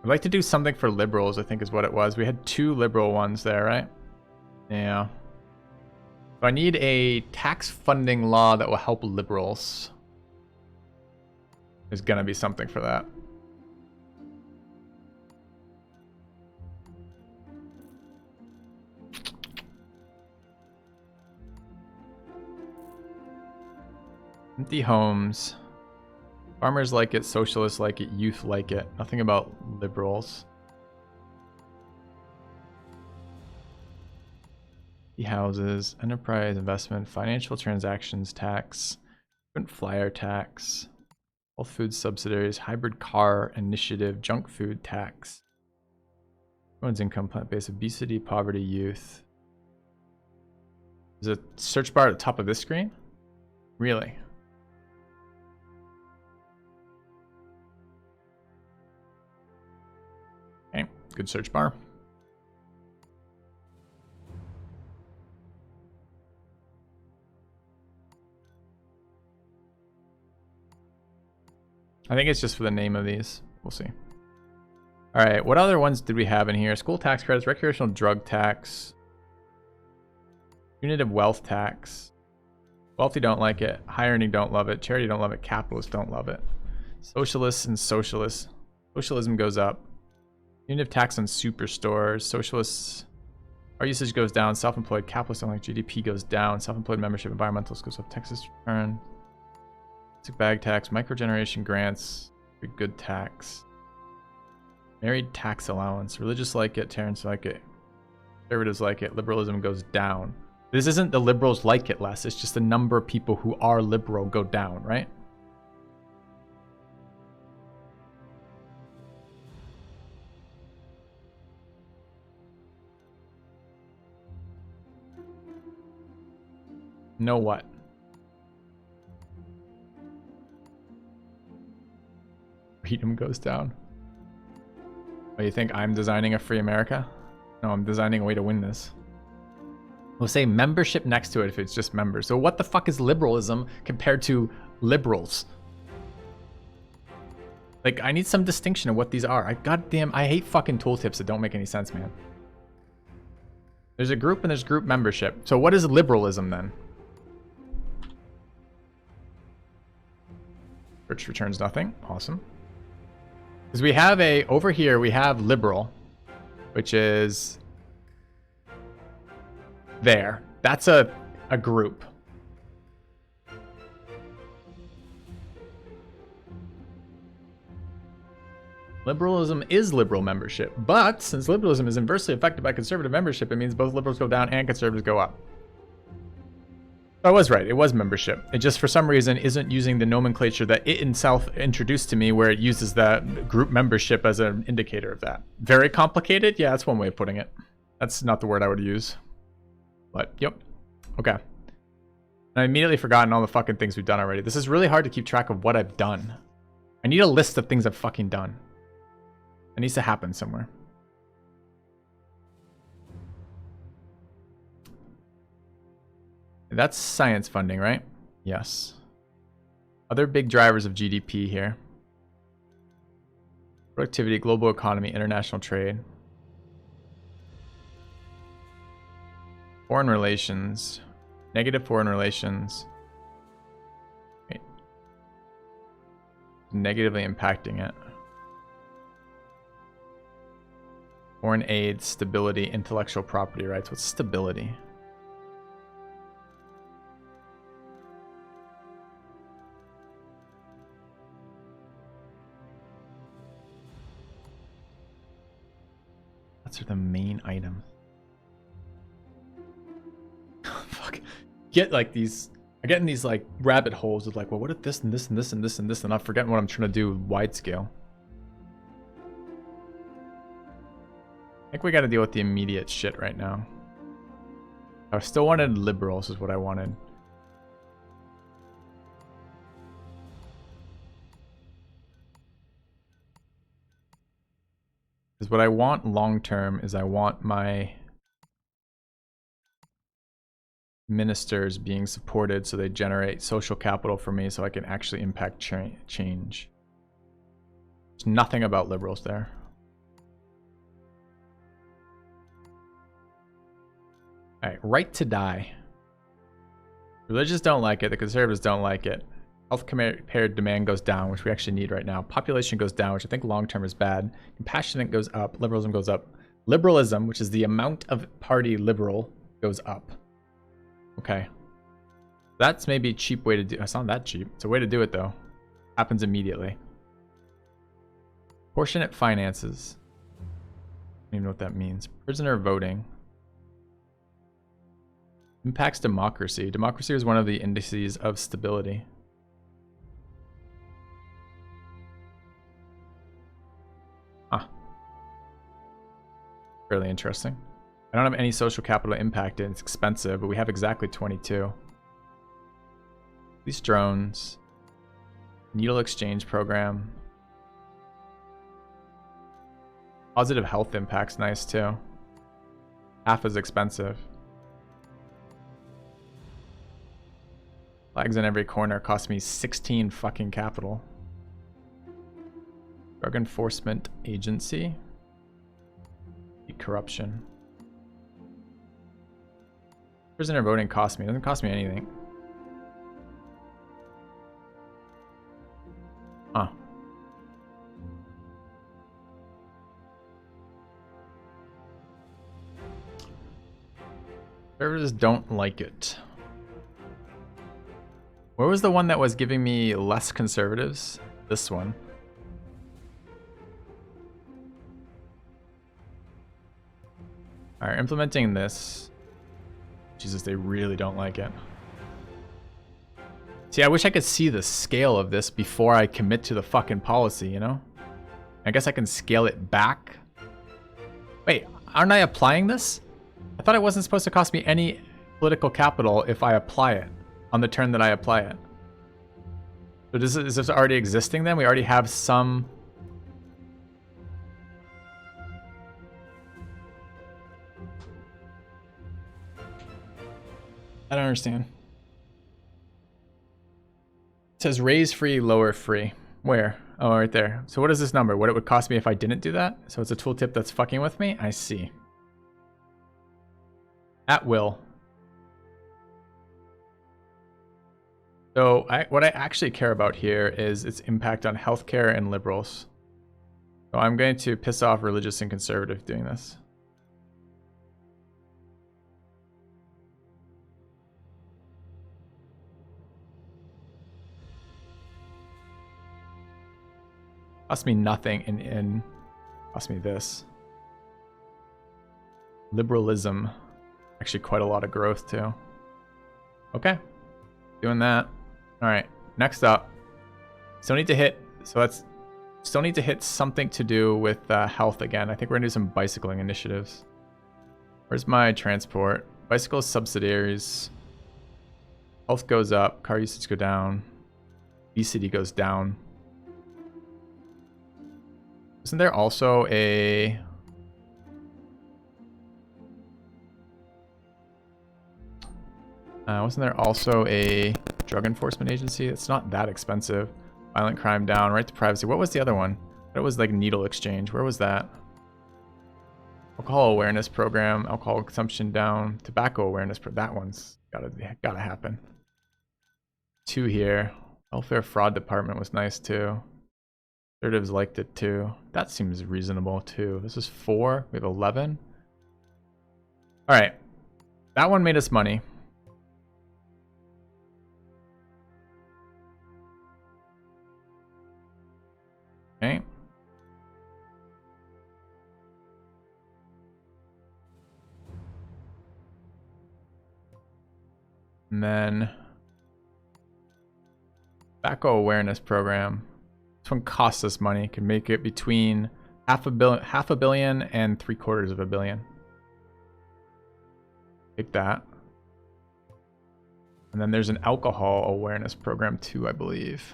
I'd like to do something for liberals, I think is what it was. We had 2 liberal ones there, right? Yeah. So I need a tax funding law that will help liberals. There's gonna be something for that. Empty homes. Farmers like it, socialists like it, youth like it. Nothing about liberals. E-houses, enterprise investment, financial transactions tax, frequent flyer tax, all food subsidiaries, hybrid car initiative, junk food tax. Everyone's income, plant-based, obesity, poverty, youth. There's a search bar at the top of this screen? Really? Okay, good search bar. I think it's just for the name of these. We'll see. All right, what other ones did we have in here? School tax credits, recreational drug tax, punitive wealth tax. Wealthy don't like it. High earning don't love it. Charity don't love it. Capitalists don't love it. Socialists and socialists. Socialism goes up. Punitive tax on superstores. Socialists. Our usage goes down. Self-employed. Capitalists don't like GDP goes down. Self-employed membership. Environmentals goes up. Texas return. Basic bag tax. Microgeneration grants. Good tax. Married tax allowance. Religious like it. Terrence like it. Conservatives like it. Liberalism goes down. This isn't the liberals like it less. It's just the number of people who are liberal go down, right? No what? Freedom goes down. Oh, you think I'm designing a free America? No, I'm designing a way to win this. We'll say membership next to it if it's just members. So what the fuck is liberalism compared to liberals? Like, I need some distinction of what these are. I hate fucking tooltips that don't make any sense, man. There's a group and there's group membership. So what is liberalism then? Search returns nothing. Awesome. Because we have over here we have liberal, which is there. That's a group. Liberalism is liberal membership, but since liberalism is inversely affected by conservative membership, it means both liberals go down and conservatives go up. I was right. It was membership. It just, for some reason, isn't using the nomenclature that it itself introduced to me, where it uses that group membership as an indicator of that. Very complicated? Yeah, that's one way of putting it. That's not the word I would use. But, yep. Okay. And I immediately forgotten all the fucking things we've done already. This is really hard to keep track of what I've done. I need a list of things I've fucking done. It needs to happen somewhere. That's science funding, right? Yes. Other big drivers of GDP here. Productivity, global economy, international trade. Foreign relations. Negative foreign relations. Wait. Negatively impacting it. Foreign aid, stability, intellectual property rights. What's stability? Are the main items. Fuck. Get like these. I get in these like rabbit holes of like, well, what if this and this and this and this and this, and I'm forgetting what I'm trying to do wide scale. I think we got to deal with the immediate shit right now. I still wanted liberals, is what I wanted. Because what I want long term is I want my ministers being supported so they generate social capital for me so I can actually impact change. There's nothing about liberals there. Alright, right to die. Religious don't like it, the conservatives don't like it. Health care demand goes down, which we actually need right now. Population goes down, which I think long term is bad. Compassionate goes up. Liberalism goes up. Liberalism, which is the amount of party liberal, goes up. Okay. That's maybe a cheap way to do it. It's not that cheap. It's a way to do it, though. Happens immediately. Proportionate finances. I don't even know what that means. Prisoner voting. Impacts democracy. Democracy is one of the indices of stability. Ah. Fairly interesting. I don't have any social capital impact. It's expensive, but we have exactly 22. These drones. Needle exchange program. Positive health impact's nice too. Half as expensive. Flags in every corner cost me 16 fucking capital. Drug Enforcement Agency. Corruption. Prisoner voting cost me. It doesn't cost me anything. Huh. Servers don't like it. Where was the one that was giving me less conservatives? This one. Alright, implementing this. Jesus, they really don't like it. See, I wish I could see the scale of this before I commit to the fucking policy, you know? I guess I can scale it back. Wait, aren't I applying this? I thought it wasn't supposed to cost me any political capital if I apply it on the turn that I apply it. So is this already existing then? We already have some... I don't understand. It says raise free, lower free. Where? Oh, right there. So what is this number? What it would cost me if I didn't do that? So it's a tooltip that's fucking with me? I see. At will. So what I actually care about here is its impact on healthcare and liberals. So I'm going to piss off religious and conservative doing this. Cost me nothing in cost me this. Liberalism. Actually quite a lot of growth too. Okay. Doing that. Alright. Next up. Still need to hit something to do with health again. I think we're gonna do some bicycling initiatives. Where's my transport? Bicycle subsidiaries. Health goes up, car usage go down. Obesity goes down. Isn't there also a... wasn't there also a drug enforcement agency? It's not that expensive. Violent crime down, right to privacy. What was the other one? It was like needle exchange. Where was that? Alcohol awareness program, alcohol consumption down, tobacco awareness. That one's gotta happen. 2 here. Welfare fraud department was nice too. Conservatives liked it too. That seems reasonable too. This is 4. We have 11. All right. That one made us money. Okay. And then tobacco awareness program. This one costs us money. Can make it between half a billion and $750 million. Take that. And then there's an alcohol awareness program too, I believe.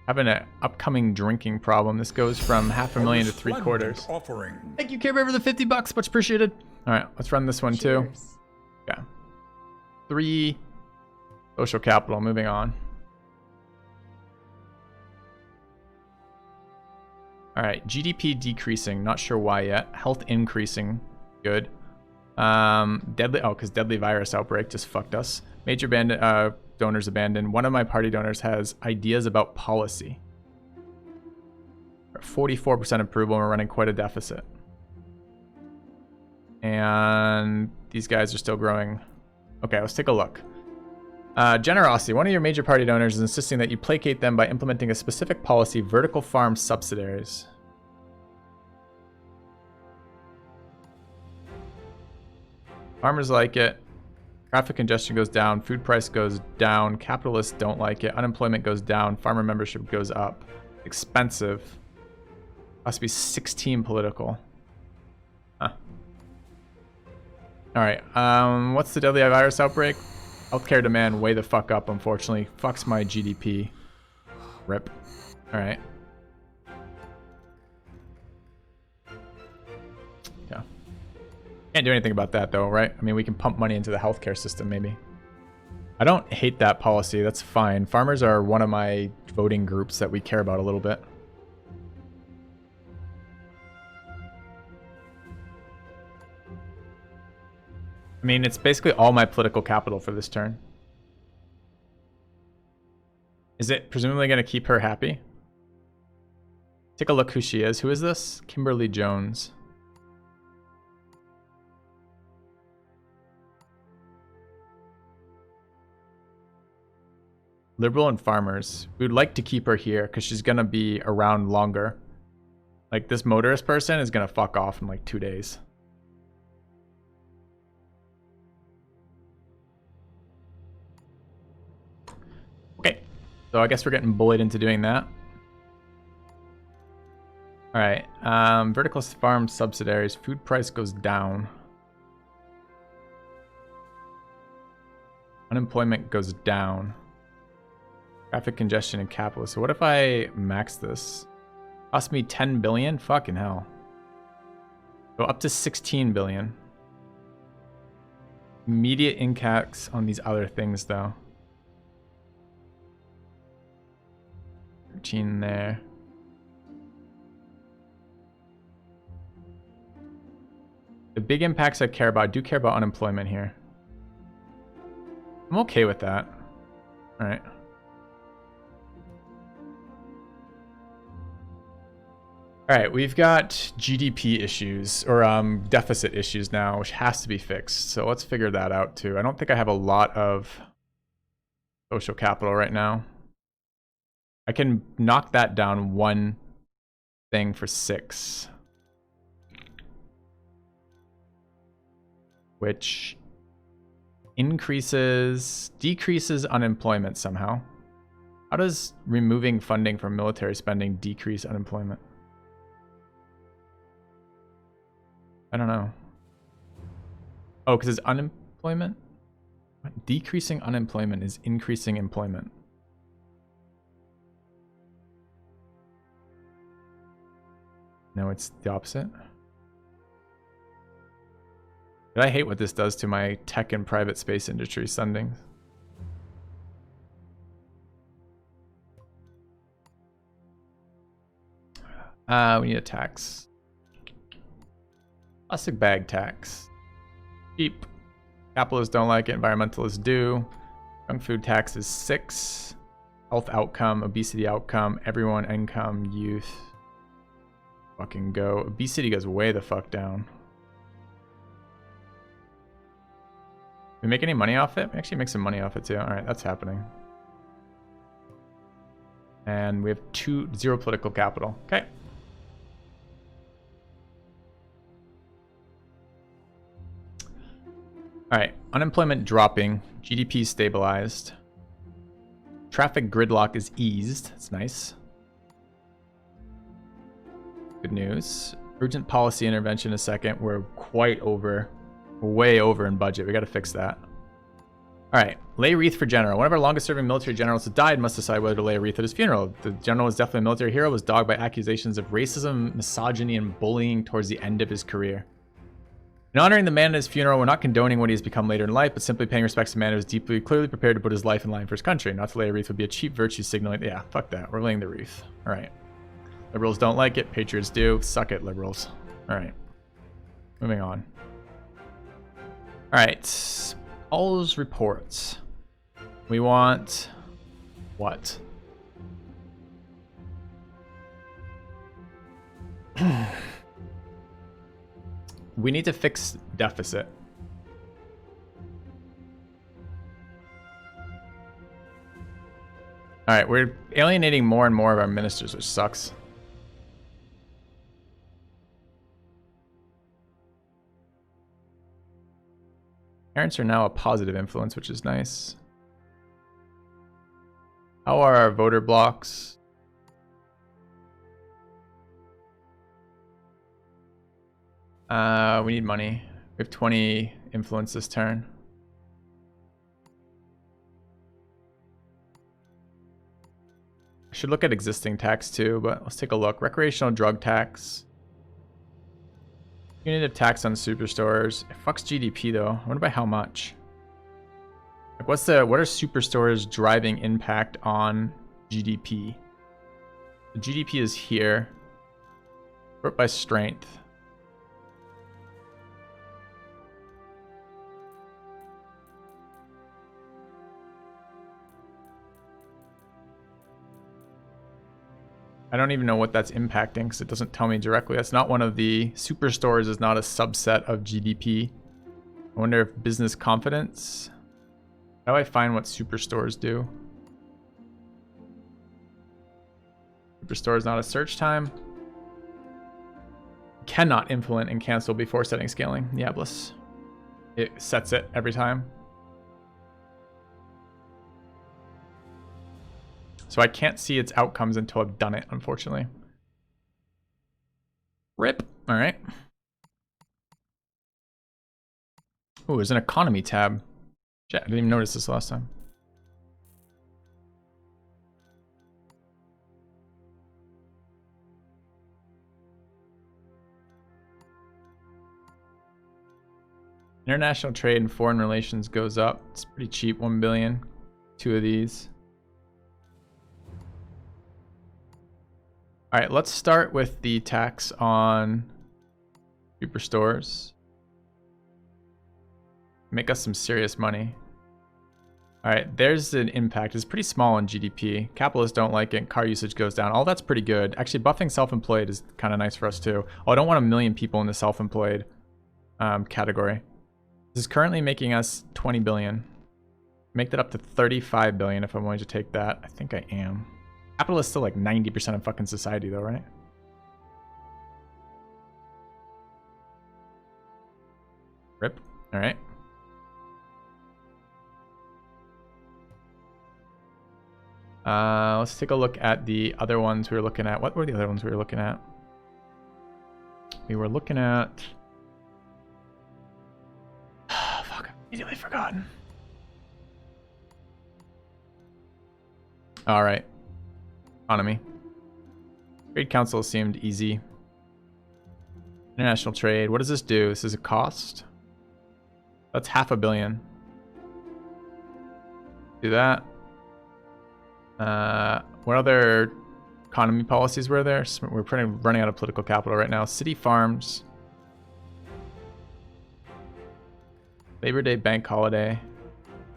Having an upcoming drinking problem. This goes from $500,000 to $750,000. Offering. Thank you, Care Bear, for the $50. Much appreciated. All right, let's run this one too. Cheers. Yeah. 3 social capital. Moving on. All right, GDP decreasing. Not sure why yet. Health increasing. Good. Deadly. Oh, because deadly virus outbreak just fucked us. Major donors abandoned. One of my party donors has ideas about policy. 44% approval. We're running quite a deficit. And these guys are still growing. Okay, let's take a look. Generosity. One of your major party donors is insisting that you placate them by implementing a specific policy, vertical farm subsidiaries. Farmers like it. Traffic congestion goes down. Food price goes down. Capitalists don't like it. Unemployment goes down. Farmer membership goes up. Expensive. Has to be 16 political. Huh. Alright. What's the deadly virus outbreak? Healthcare demand way the fuck up, unfortunately. Fucks my GDP. Rip. Alright. Yeah. Can't do anything about that though, right? I mean, we can pump money into the healthcare system maybe. I don't hate that policy. That's fine. Farmers are one of my voting groups that we care about a little bit. I mean, it's basically all my political capital for this turn. Is it presumably going to keep her happy? Take a look who she is. Who is this? Kimberly Jones. Liberal and farmers. We would like to keep her here because she's going to be around longer. Like, this motorist person is going to fuck off in like 2 days. Okay, so I guess we're getting bullied into doing that. Alright, vertical farm subsidiaries. Food price goes down. Unemployment goes down. Traffic congestion and capitalist. So what if I max this? Cost me 10 billion? Fucking hell. Go up to 16 billion. Immediate impacts on these other things though. 13 there. The big impacts I care about, I do care about unemployment here. I'm okay with that. Alright. Alright, we've got GDP issues, or deficit issues now, which has to be fixed. So let's figure that out too. I don't think I have a lot of social capital right now. I can knock that down one thing for 6. Which decreases unemployment somehow. How does removing funding from military spending decrease unemployment? I don't know. Oh, because it's unemployment? Decreasing unemployment is increasing employment. No, it's the opposite. But I hate what this does to my tech and private space industry funding. We need a tax. Plastic bag tax. Cheap. Capitalists don't like it. Environmentalists do. Junk food tax is 6. Health outcome, obesity outcome, everyone income, youth. Fucking go. Obesity goes way the fuck down. We make any money off it? We actually make some money off it too. Alright, that's happening. And we have 0 political capital. Okay. Alright, unemployment dropping. GDP stabilized. Traffic gridlock is eased. That's nice. Good news. Urgent policy intervention in a second. We're quite over. Way over in budget. We got to fix that. Alright, lay wreath for general. One of our longest serving military generals who died must decide whether to lay a wreath at his funeral. The general was definitely a military hero, was dogged by accusations of racism, misogyny, and bullying towards the end of his career. In honoring the man at his funeral, we're not condoning what he has become later in life, but simply paying respects to a man who was deeply, clearly prepared to put his life in line for his country. Not to lay a wreath would be a cheap virtue signaling. Yeah, fuck that. We're laying the wreath. Alright. Liberals don't like it. Patriots do. Suck it, liberals. Alright. Moving on. Alright. Paul's reports. We want... what? We need to fix deficit. Alright, we're alienating more and more of our ministers, which sucks. Parents are now a positive influence, which is nice. How are our voter blocks? We need money. We have 20 influence this turn. I should look at existing tax too, but let's take a look. Recreational drug tax. Punitive tax on superstores. It fucks GDP though. I wonder by how much. Like what are superstores driving impact on GDP? The GDP is here. Sort by strength. I don't even know what that's impacting because it doesn't tell me directly. That's not one of the superstores, is not a subset of GDP. I wonder if business confidence. How do I find what superstores do? Superstore is not a search time. Cannot implement and cancel before setting scaling. Diablos. It sets it every time. So I can't see its outcomes until I've done it, unfortunately. RIP. All right. Ooh, there's an economy tab. Shit, I didn't even notice this last time. International trade and foreign relations goes up. It's pretty cheap, 1 billion. 2 of these. All right, let's start with the tax on superstores. Make us some serious money. All right, there's an impact. It's pretty small on GDP. Capitalists don't like it. Car usage goes down. All that's pretty good. Actually, buffing self-employed is kind of nice for us too. Oh, I don't want 1 million people in the self-employed category. This is currently making us 20 billion. Make that up to 35 billion if I'm willing to take that. I think I am. Capital is still like 90% of fucking society though, right? RIP. All right. Let's take a look at the other ones we were looking at. What were the other ones we were looking at? We were looking at... Fuck, I've immediately forgotten. All right. Economy. Trade Council seemed easy. International trade. What does this do? This is a cost. That's 500 million. Do that. What other economy policies were there? We're running out of political capital right now. City farms. Labor Day bank holiday.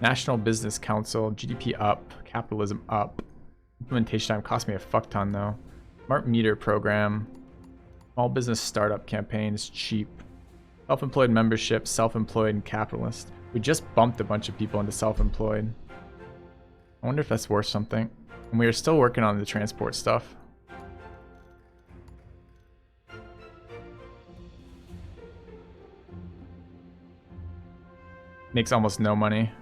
National Business Council. GDP up. Capitalism up. Implementation time cost me a fuck ton though. Smart meter program. Small business startup campaign is cheap. Self-employed membership, self-employed and capitalist. We just bumped a bunch of people into self-employed. I wonder if that's worth something. And we are still working on the transport stuff. Makes almost no money.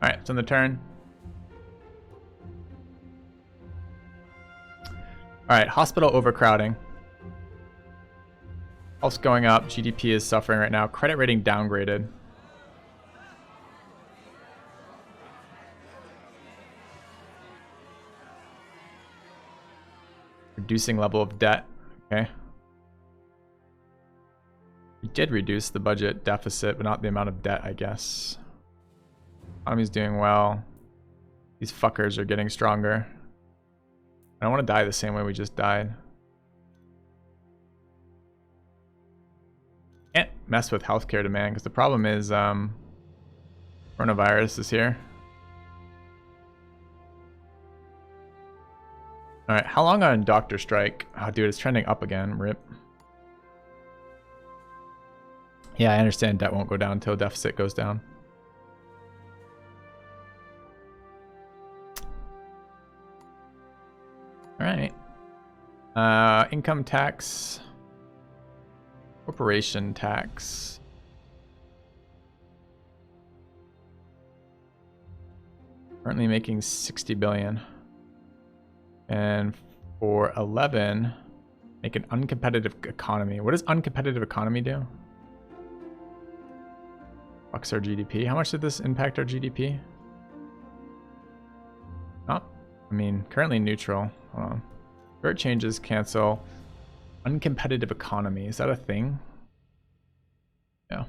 Alright, it's on the turn. Alright, hospital overcrowding. Health's going up, GDP is suffering right now. Credit rating downgraded. Reducing level of debt. Okay. We did reduce the budget deficit, but not the amount of debt, I guess. Economy's doing well. These fuckers are getting stronger. I don't want to die the same way we just died. Can't mess with healthcare demand because the problem is coronavirus is here. Alright, how long on doctor strike? Oh dude, it's trending up again. RIP. Yeah, I understand debt won't go down until deficit goes down. All right. Income tax. Corporation tax. Currently making 60 billion. And for 11, make an uncompetitive economy. What does uncompetitive economy do? Fucks our GDP. How much did this impact our GDP? Oh, I mean, currently neutral. Hold on. Vert changes, cancel. Uncompetitive economy. Is that a thing? Yeah.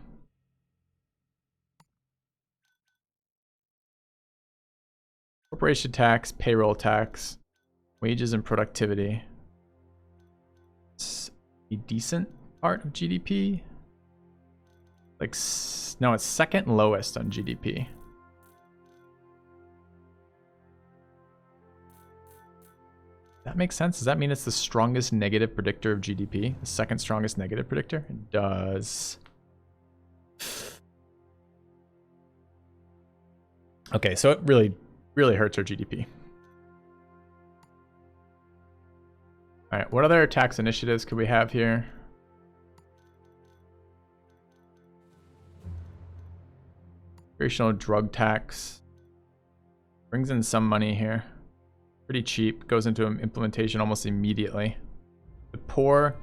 Corporation tax, payroll tax, wages and productivity. It's a decent part of GDP. Like, no, it's second lowest on GDP. That makes sense. Does that mean it's the strongest negative predictor of GDP? The second strongest negative predictor? It does. Okay, so it really hurts our GDP. All right, what other tax initiatives could we have here? Recreational drug tax. Brings in some money here. Pretty cheap. Goes into implementation almost immediately. The poor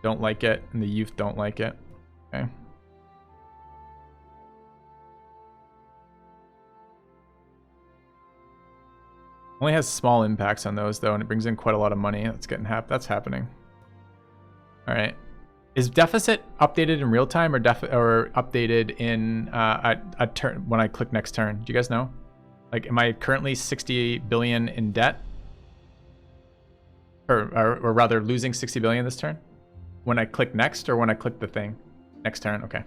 don't like it, and the youth don't like it. Okay. Only has small impacts on those though, and it brings in quite a lot of money. That's happening. All right. Is deficit updated in real time or updated in a turn when I click next turn? Do you guys know? Like, am I currently 60 billion in debt? Or rather losing 60 billion this turn? When I click next or when I click the thing? Next turn, okay.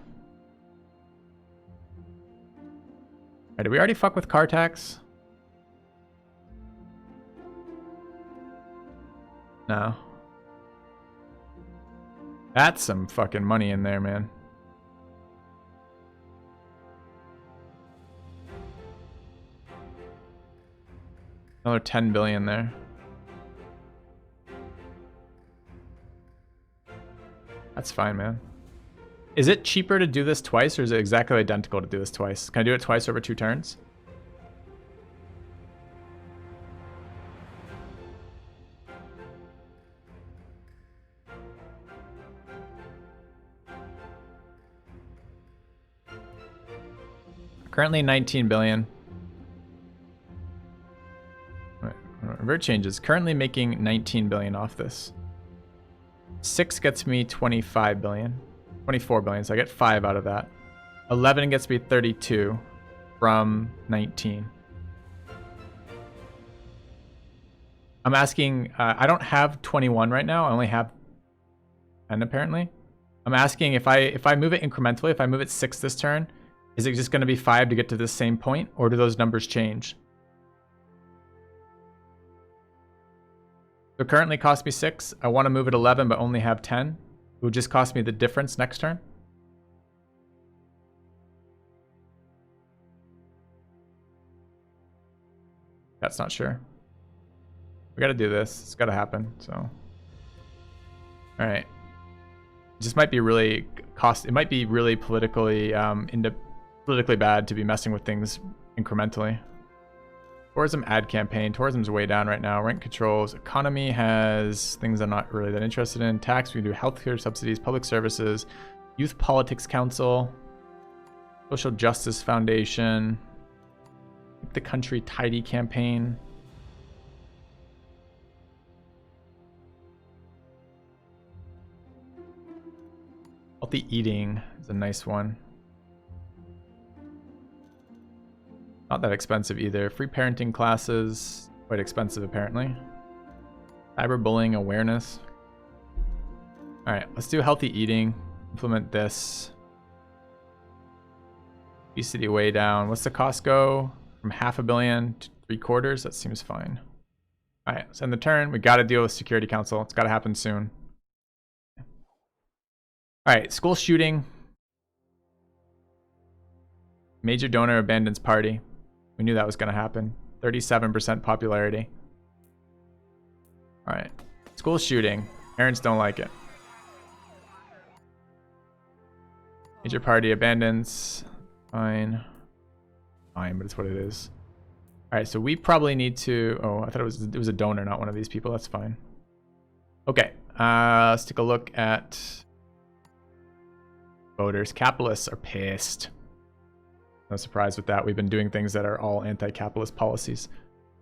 Alright, did we already fuck with car tax? No. That's some fucking money in there, man. Another 10 billion there. That's fine, man. Is it cheaper to do this twice, or is it exactly identical to do this twice? Can I do it twice over 2 turns? Currently 19 billion. Revert changes. Currently making 19 billion off this. 6 gets me 25 billion. 24 billion, so I get 5 out of that. 11 gets me 32 from 19. I'm asking, I don't have 21 right now. I only have 10 apparently. I'm asking if I move it incrementally, if I move it 6 this turn, is it just going to be 5 to get to the same point, or do those numbers change? So currently cost me 6. I want to move it 11, but only have 10. It would just cost me the difference next turn. That's not sure. We got to do this. It's got to happen. So, all right. It just might be really It might be really politically politically bad to be messing with things incrementally. Tourism ad campaign. Tourism's way down right now. Rent controls. Economy has things I'm not really that interested in. Tax, we can do healthcare subsidies, public services, Youth Politics Council, Social Justice Foundation, Keep the Country Tidy campaign. Healthy eating is a nice one. Not that expensive either. Free parenting classes, quite expensive apparently. Cyberbullying awareness. All right, let's do healthy eating. Implement this. Obesity way down. What's the cost go? From $500 million to 3/4? That seems fine. All right, let's end the turn. We got to deal with Security Council. It's got to happen soon. All right, school shooting. Major donor abandons party. We knew that was going to happen. 37% popularity. All right. School shooting. Parents don't like it. Major party abandons. Fine. Fine, but it's what it is. All right, so we probably need to... Oh, I thought it was a donor, not one of these people. That's fine. Okay, let's take a look at voters. Capitalists are pissed. No surprise with that. We've been doing things that are all anti-capitalist policies.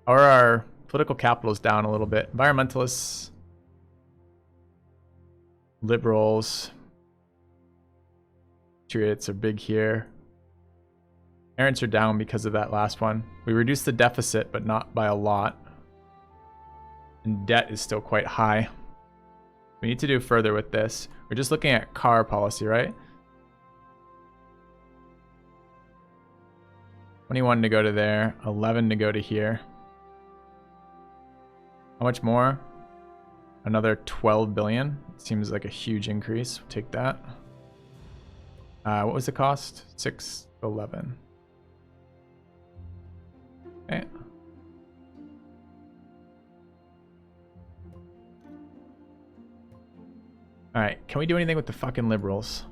Or our political capital is down a little bit. Environmentalists, liberals, patriots are big here. Parents are down because of that last one. We reduced the deficit, but not by a lot. And debt is still quite high. We need to do further with this. We're just looking at car policy, right? 21 to go to there, 11 to go to here. How much more? Another 12 billion. Seems like a huge increase. We'll take that. What was the cost? 6 to 11. Okay. All right, can we do anything with the fucking liberals?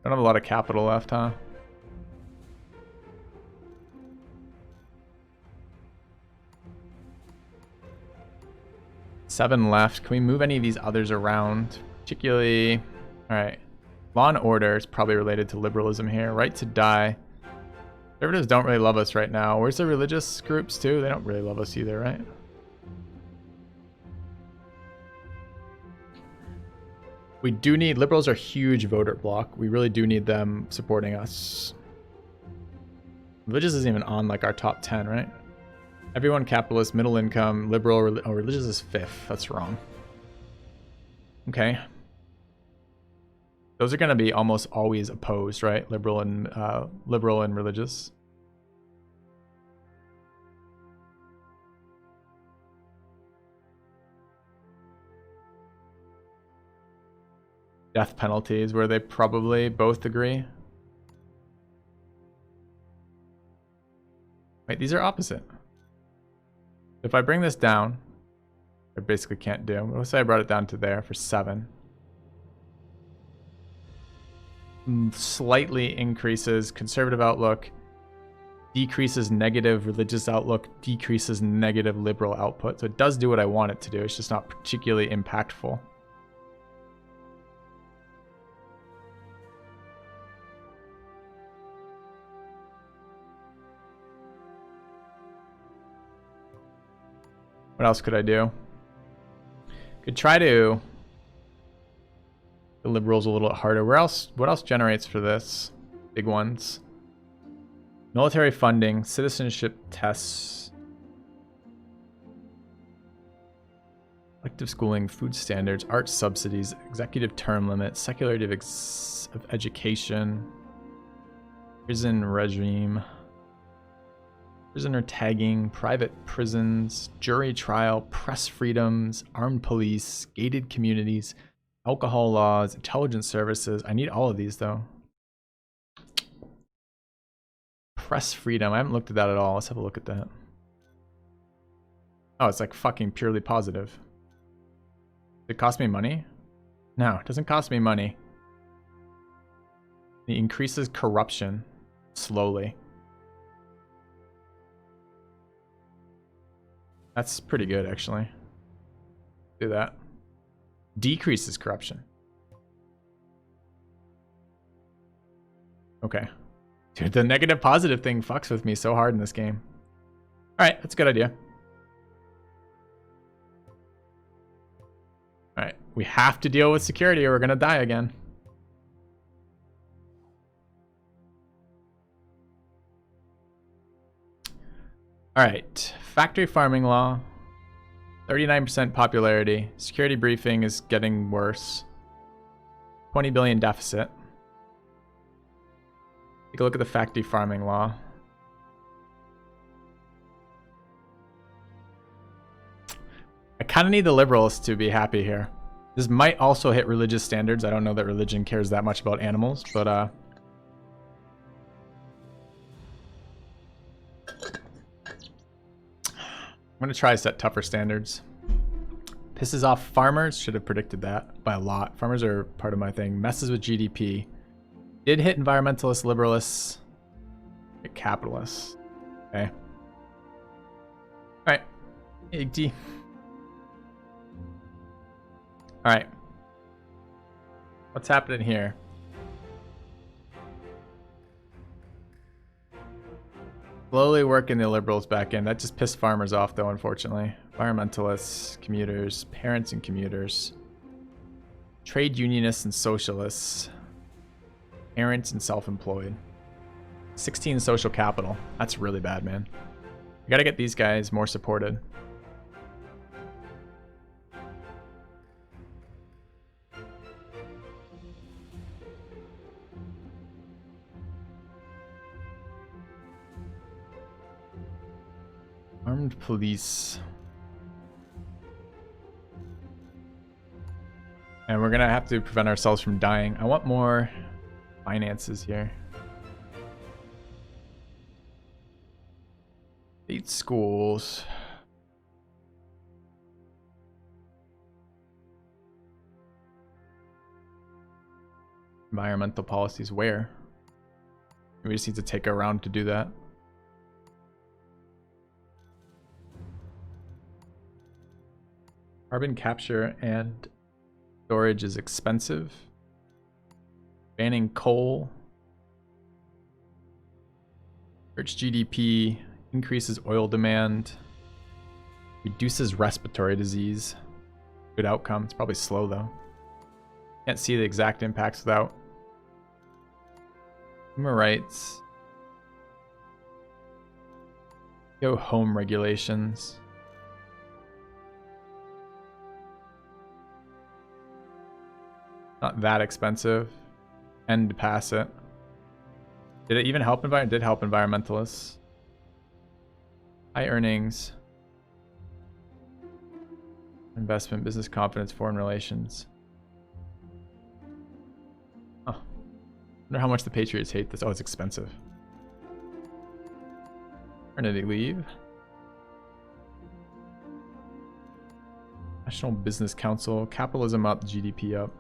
Don't have a lot of capital left, huh? Seven left. Can we move any of these others around? Particularly, all right. Law and order is probably related to liberalism here. Right to die. Conservatives don't really love us right now. Where's the religious groups too? They don't really love us either, right? We do need, liberals are a huge voter bloc. We really do need them supporting us. Religious isn't even on like our top 10, right? Everyone capitalist, middle income, liberal, oh, religious is 5th. That's wrong. Okay. Those are going to be almost always opposed, right? Liberal and religious. Death penalties, where they probably both agree. Wait, these are opposite. If I bring this down, I basically can't do. Let's say I brought it down to there for 7. Slightly increases conservative outlook, decreases negative religious outlook, decreases negative liberal output. So it does do what I want it to do. It's just not particularly impactful. What else could I do? Could try to the liberals a little bit harder. Where else? What else generates for this? Big ones. Military funding, citizenship tests, elective schooling, food standards, art subsidies, executive term limits, secularity of education, prison regime, prisoner tagging, private prisons, jury trial, press freedoms, armed police, gated communities, alcohol laws, intelligence services. I need all of these though. Press freedom. I haven't looked at that at all. Let's have a look at that. Oh, it's like fucking purely positive. Does it cost me money? No, it doesn't cost me money. It increases corruption slowly. That's pretty good, actually. Do that. Decreases corruption. Okay. Dude, the negative positive thing fucks with me so hard in this game. Alright, that's a good idea. Alright, we have to deal with security or we're gonna die again. Alright, factory farming law. 39% popularity. Security briefing is getting worse. 20 billion deficit. Take a look at the factory farming law. kind of need the liberals to be happy here. This might also hit religious standards. I don't know that religion cares that much about animals, but I'm gonna try to set tougher standards. Pisses off farmers. Should have predicted that by a lot. Farmers are part of my thing. Messes with GDP. Did hit environmentalists, liberalists, hit capitalists. Okay. All right. AD. All right. What's happening here? Slowly working the liberals back in. That just pissed farmers off, though, unfortunately. Environmentalists, commuters, parents and commuters, trade unionists and socialists, parents and self-employed. 16 social capital. That's really bad, man. We gotta get these guys more supported. Armed police. And we're gonna have to prevent ourselves from dying. I want more finances here. State schools. Environmental policies where? We just need to take a round to do that. Carbon capture and storage is expensive. Banning coal. Hurts GDP. Increases oil demand. Reduces respiratory disease. Good outcome. It's probably slow though. Can't see the exact impacts without. Human rights. Go home regulations. Not that expensive. And to pass it. Did it even help did help environmentalists. High earnings. Investment, business confidence, foreign relations. Huh. Wonder how much the Patriots hate this. Oh, it's expensive. Maternity leave. National Business Council. Capitalism up, GDP up.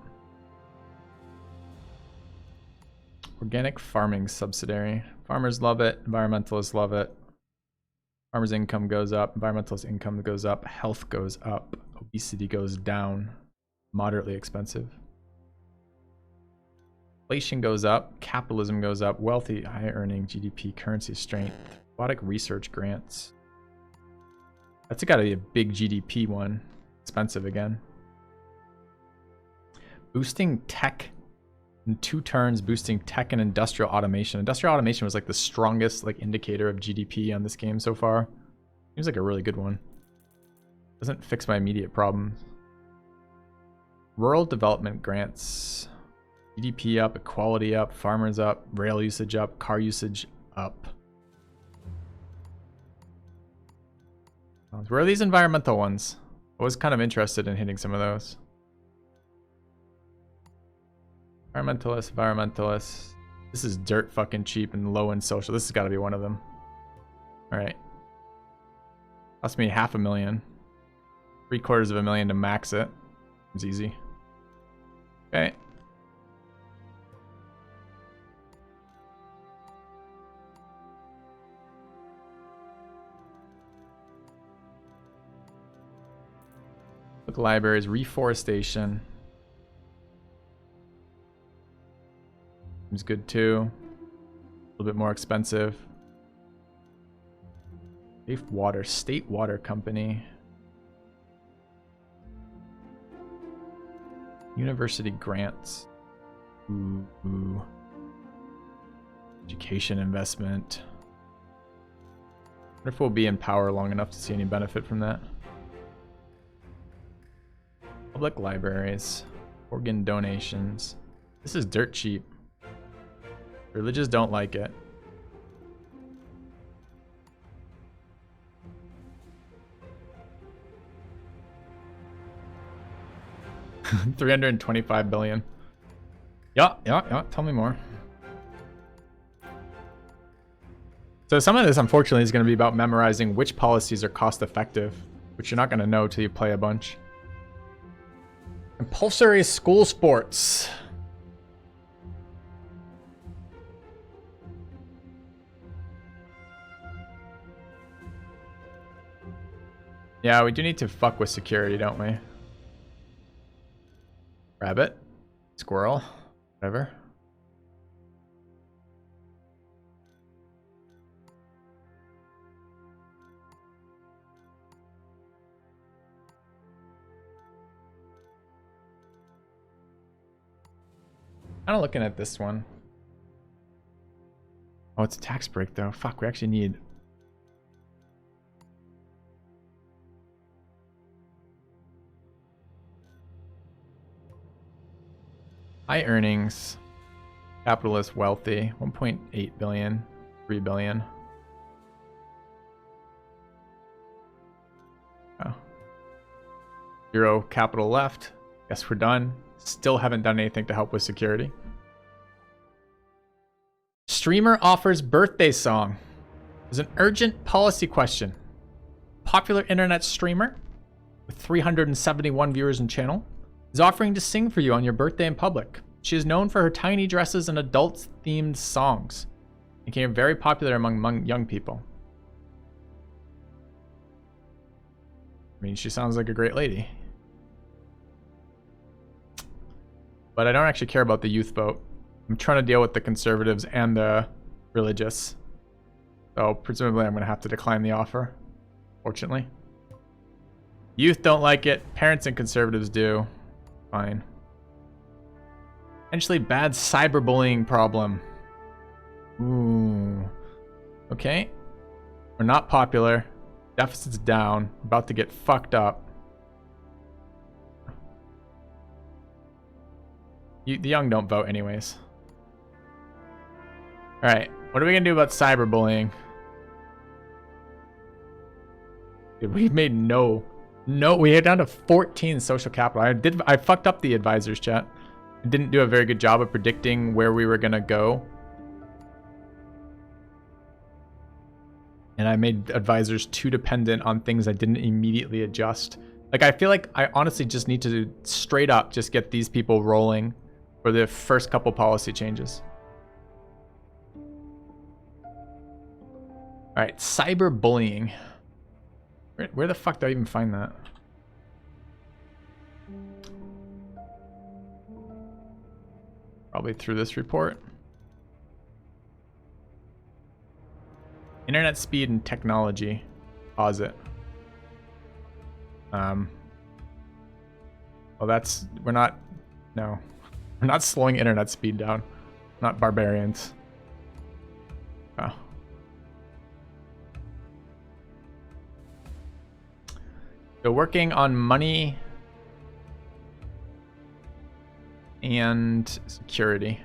Organic farming subsidiary. Farmers love it. Environmentalists love it. Farmers' income goes up. Environmentalist income goes up. Health goes up. Obesity goes down. Moderately expensive. Inflation goes up. Capitalism goes up. Wealthy, high earning, GDP, currency strength. Robotic research grants. That's got to be a big GDP one. Expensive again. Boosting tech. In 2 turns, boosting tech and industrial automation. Industrial automation was like the strongest indicator of GDP on this game so far. Seems like a really good one. Doesn't fix my immediate problems. Rural development grants. GDP up, equality up, farmers up, rail usage up, car usage up. Where are these environmental ones? I was kind of interested in hitting some of those. Environmentalists. This is dirt fucking cheap and low in social. This has got to be one of them. Alright. Cost me $500,000. $750,000 to max it. It's easy. Okay. Look, libraries, reforestation. Seems good too. A little bit more expensive. Safe Water, State Water Company. University grants. Ooh. Education investment. I wonder if we'll be in power long enough to see any benefit from that. Public libraries. Organ donations. This is dirt cheap. Religious don't like it. 325 billion. Yeah. Tell me more. So some of this, unfortunately, is going to be about memorizing which policies are cost effective, which you're not going to know till you play a bunch. Compulsory school sports. Yeah, we do need to fuck with security, don't we? Rabbit, squirrel, whatever. Kind of looking at this one. Oh, it's a tax break though. Fuck, we actually need. High earnings, capitalist wealthy, 1.8 billion, 3 billion. Oh. 0 capital left. Guess we're done. Still haven't done anything to help with security. Streamer offers birthday song. There's an urgent policy question. Popular internet streamer with 371 viewers in channel is offering to sing for you on your birthday in public. She is known for her tiny dresses and adult-themed songs. Became very popular among young people. I mean, she sounds like a great lady. But I don't actually care about the youth vote. I'm trying to deal with the conservatives and the religious. So presumably I'm going to have to decline the offer, fortunately. Youth don't like it. Parents and conservatives do. Fine. Potentially bad cyberbullying problem. Ooh. Okay. We're not popular. Deficit's down. About to get fucked up. The young don't vote anyways. Alright. What are we going to do about cyberbullying? Dude, we've made no, we are down to 14 social capital. I fucked up the advisors chat. I didn't do a very good job of predicting where we were gonna go. And I made advisors too dependent on things I didn't immediately adjust. Like, I feel like I honestly just need to straight up just get these people rolling for the first couple policy changes. Alright, cyberbullying. Where the fuck do I even find that? Probably through this report. Internet speed and technology. Pause it. Well, we're not slowing internet speed down. Not barbarians. Oh. So working on money and security.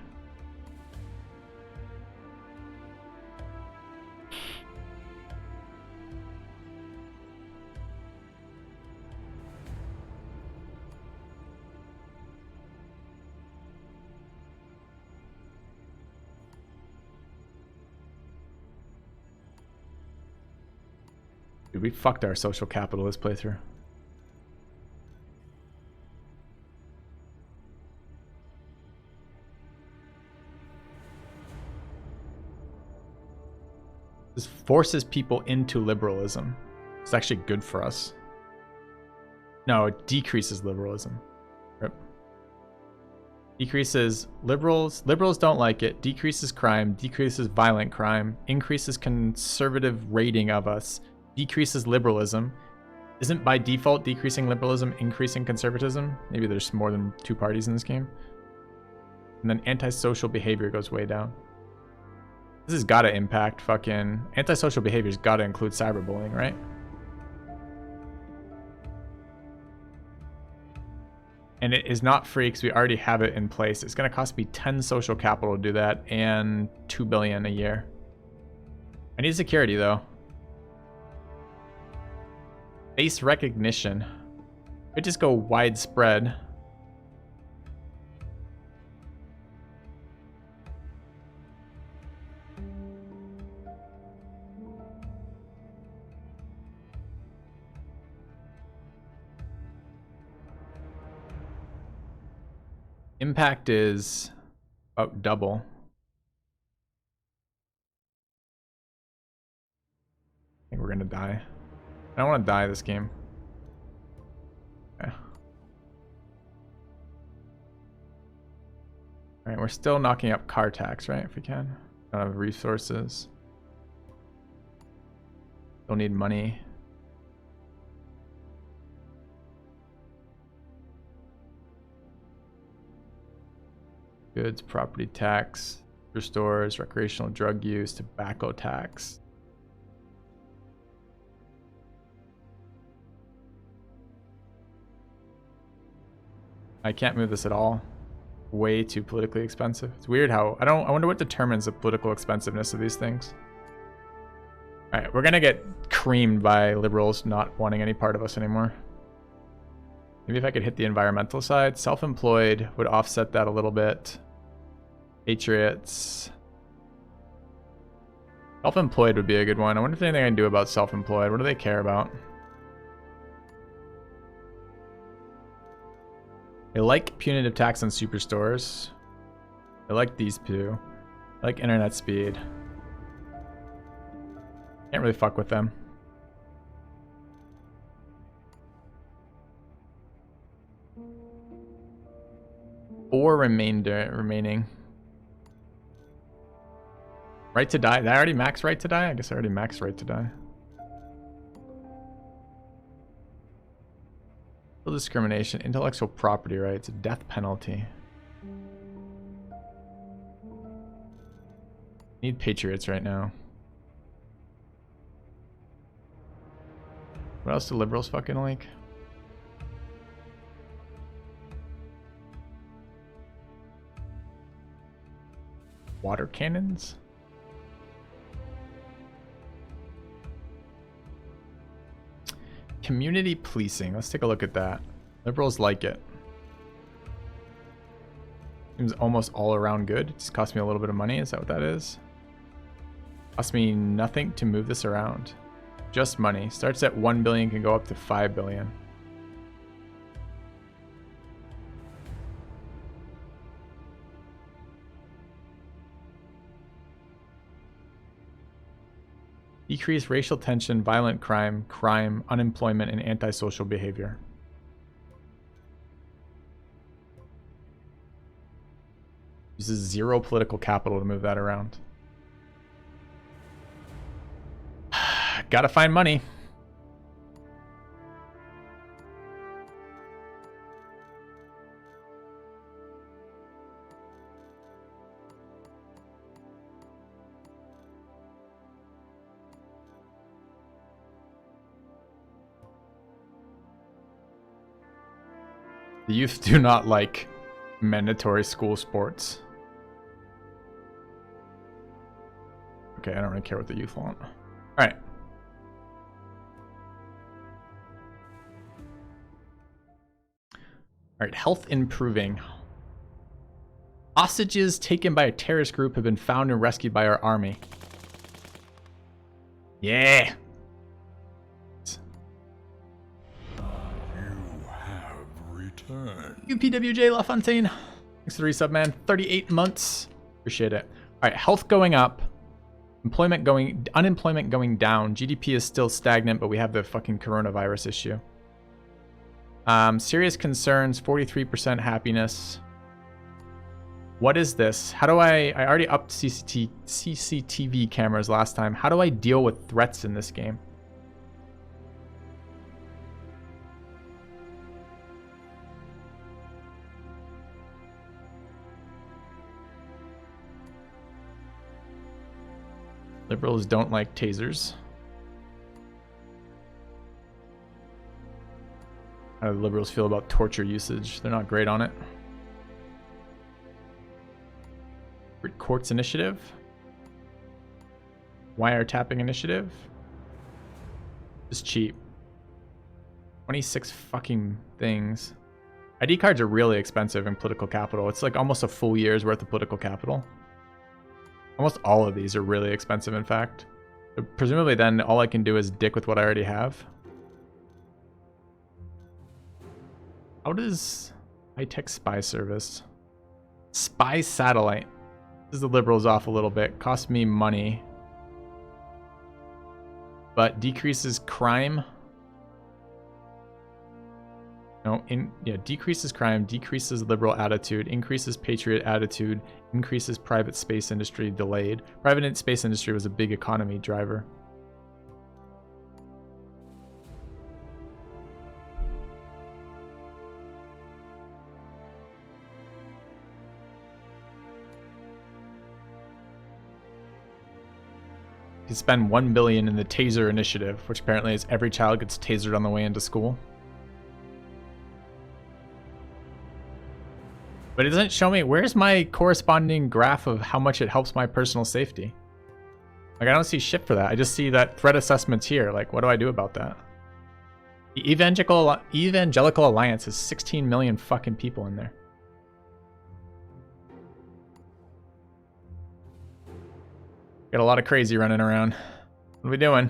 Dude, we fucked our social capital this playthrough. This forces people into liberalism. It's actually good for us. No, it decreases liberalism. Rip. Decreases liberals. Liberals don't like it. Decreases crime. Decreases violent crime. Increases conservative rating of us. Decreases liberalism. Isn't by default decreasing liberalism increasing conservatism? Maybe there's more than two parties in this game. And then antisocial behavior goes way down. This has got to impact fucking... Antisocial behavior's got to include cyberbullying, right? And it is not free because we already have it in place. It's going to cost me 10 social capital to do that and 2 billion a year. I need security, though. Face recognition. Could just go widespread. Impact is about double. I think we're gonna die. I don't want to die this game. Okay. Alright, we're still knocking up car tax, right? If we can. Don't have resources. Still need money. Goods, property tax, stores, recreational drug use, tobacco tax. I can't move this at all. Way too politically expensive. It's weird how I wonder what determines the political expensiveness of these things. All right, we're gonna get creamed by liberals not wanting any part of us anymore. Maybe if I could hit the environmental side. Self-employed would offset that a little bit. Patriots. Self-employed would be a good one. I wonder if there's anything I can do about self-employed. What do they care about? They like punitive tax on superstores. I like these two. I like internet speed. Can't really fuck with them. Four remaining. Right to die. Did I already max right to die? I guess I already maxed right to die. Discrimination, intellectual property rights, death penalty. Need patriots right now. What else do liberals fucking like? Water cannons? Community policing. Let's take a look at that. Liberals like it. Seems almost all around good. It just cost me a little bit of money. Is that what that is? Cost me nothing to move this around. Just money. Starts at 1 billion, can go up to 5 billion. Decrease racial tension, violent crime, unemployment, and antisocial behavior. Uses 0 political capital to move that around. Gotta find money. The youth do not like mandatory school sports. Okay, I don't really care what the youth want. Alright. Alright, health improving. Hostages taken by a terrorist group have been found and rescued by our army. Yeah! UPWJ LaFontaine. Thanks for the resub, man. 38 months. Appreciate it. All right, health going up. Unemployment going down. GDP is still stagnant, but we have the fucking coronavirus issue. Serious concerns, 43% happiness. What is this? How do I already upped CCTV cameras last time. How do I deal with threats in this game? Liberals don't like tasers. How do liberals feel about torture usage? They're not great on it. Courts initiative. Wiretapping initiative. It's cheap. 26 fucking things. ID cards are really expensive in political capital. It's like almost a full year's worth of political capital. Almost all of these are really expensive, in fact. But presumably then all I can do is dick with what I already have. How does high-tech spy service? Spy satellite. This is the liberals off a little bit. Cost me money. But decreases crime. No, decreases crime, decreases liberal attitude, increases patriot attitude, increases private space industry delayed. Private space industry was a big economy driver. You spend $1 billion in the taser initiative, which apparently is every child gets tasered on the way into school. But it doesn't show me, where's my corresponding graph of how much it helps my personal safety? Like, I don't see shit for that. I just see that threat assessment's here. Like, what do I do about that? The Evangelical Alliance has 16 million fucking people in there. Got a lot of crazy running around. What are we doing?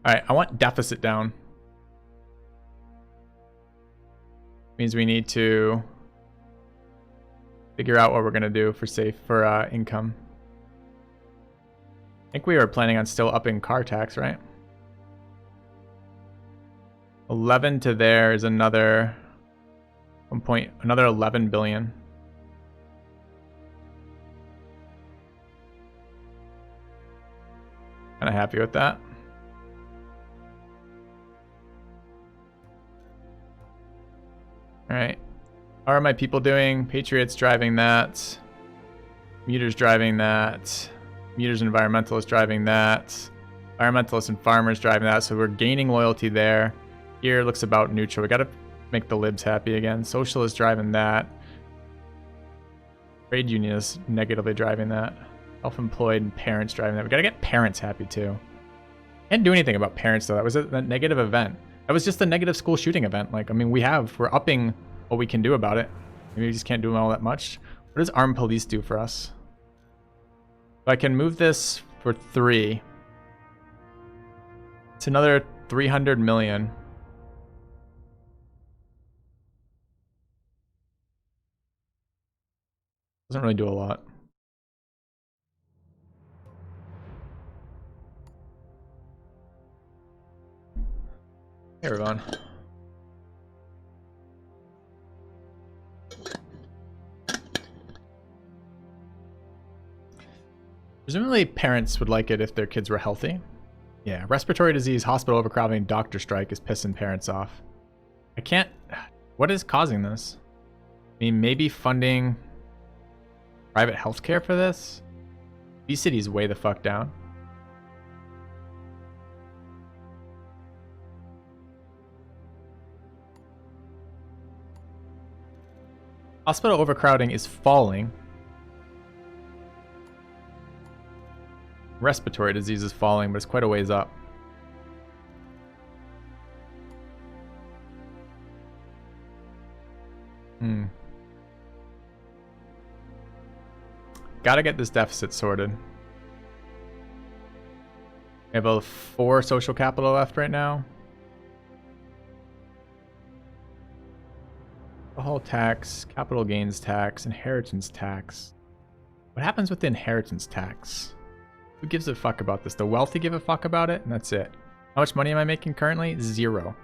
Alright, I want deficit down. Means we need to figure out what we're gonna do for income. I think we were planning on still upping car tax, right? 11 to there is another another 11 billion. Kind of happy with that. All right. How are my people doing? Patriots driving that. Meters driving that. Meters environmentalists driving that. Environmentalists and farmers driving that. So we're gaining loyalty there. Here looks about neutral. We got to make the libs happy again. Socialists driving that. Trade unionists negatively driving that. Self-employed and parents driving that. We got to get parents happy too. Can't do anything about parents though. That was a negative event. That was just a negative school shooting event. Like, I mean, we're upping what we can do about it. Maybe we just can't do all that much. What does armed police do for us? If I can move this for 3. It's another 300 million. Doesn't really do a lot. Hey, everyone. Presumably parents would like it if their kids were healthy. Yeah, respiratory disease, hospital overcrowding, doctor strike is pissing parents off. I can't... What is causing this? I mean, maybe funding private healthcare for this? Obesity is way the fuck down. Hospital overcrowding is falling. Respiratory disease is falling, but it's quite a ways up. Gotta get this deficit sorted. We have a 4 social capital left right now. Alcohol tax, capital gains tax, inheritance tax. What happens with the inheritance tax? Who gives a fuck about this? The wealthy give a fuck about it, and that's it. How much money am I making currently? 0.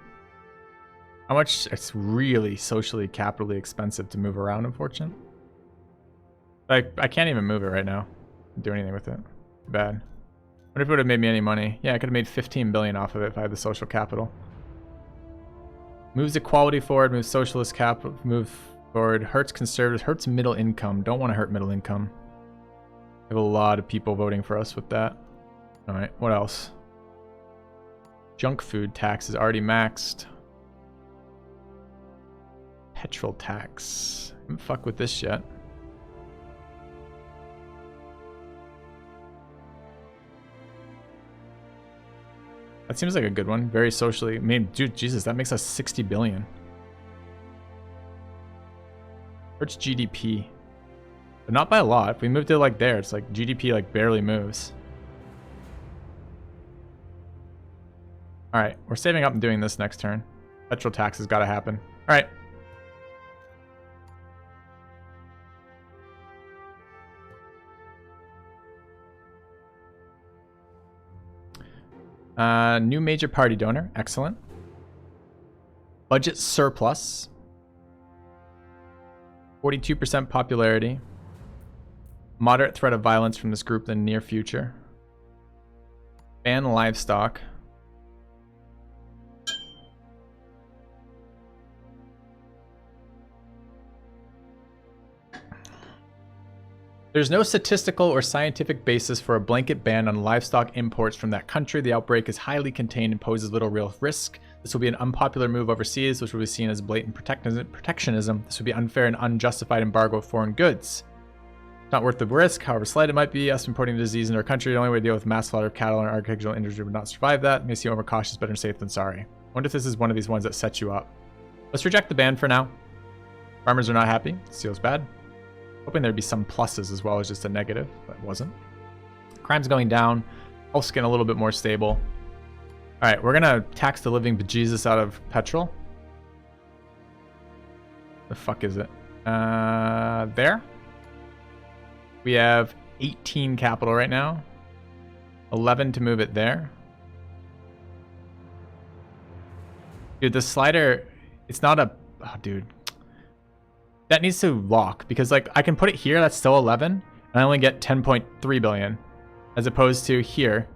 How much? It's really socially, capitally expensive to move around, unfortunately. Like, I can't even move it right now. Do anything with it. Too bad. What if it would have made me any money? Yeah, I could have made 15 billion off of it if I had the social capital. Moves equality forward, moves socialist capital, move forward, hurts conservatives, hurts middle income. Don't want to hurt middle income. We have a lot of people voting for us with that. All right, what else? Junk food tax is already maxed. Petrol tax. Don't fuck with this yet. That seems like a good one. Very socially. I mean, dude, Jesus, that makes us 60 billion. Hurts GDP. But not by a lot. If we moved it like there, it's like GDP like barely moves. Alright, we're saving up and doing this next turn. Petrol tax has got to happen. All right. New major party donor. Excellent. Budget surplus. 42% popularity. Moderate threat of violence from this group in the near future. Ban livestock. There's no statistical or scientific basis for a blanket ban on livestock imports from that country. The outbreak is highly contained and poses little real risk. This will be an unpopular move overseas, which will be seen as blatant protectionism. This would be unfair and unjustified embargo of foreign goods. It's not worth the risk, however slight it might be. Us importing disease into our country, the only way to deal with mass slaughter of cattle and agricultural industry would not survive that. It may seem overcautious, better safe than sorry. I wonder if this is one of these ones that sets you up. Let's reject the ban for now. Farmers are not happy. Seal's bad. Hoping there'd be some pluses as well as just a negative, but it wasn't. Crime's going down. Health's getting a little bit more stable. All right, we're gonna tax the living bejesus out of petrol. The fuck is it? There. We have 18 capital right now. 11 to move it there. Dude, the slider, it's not a... Oh, dude. That needs to lock, because like I can put it here, that's still 11, and I only get 10.3 billion, as opposed to here,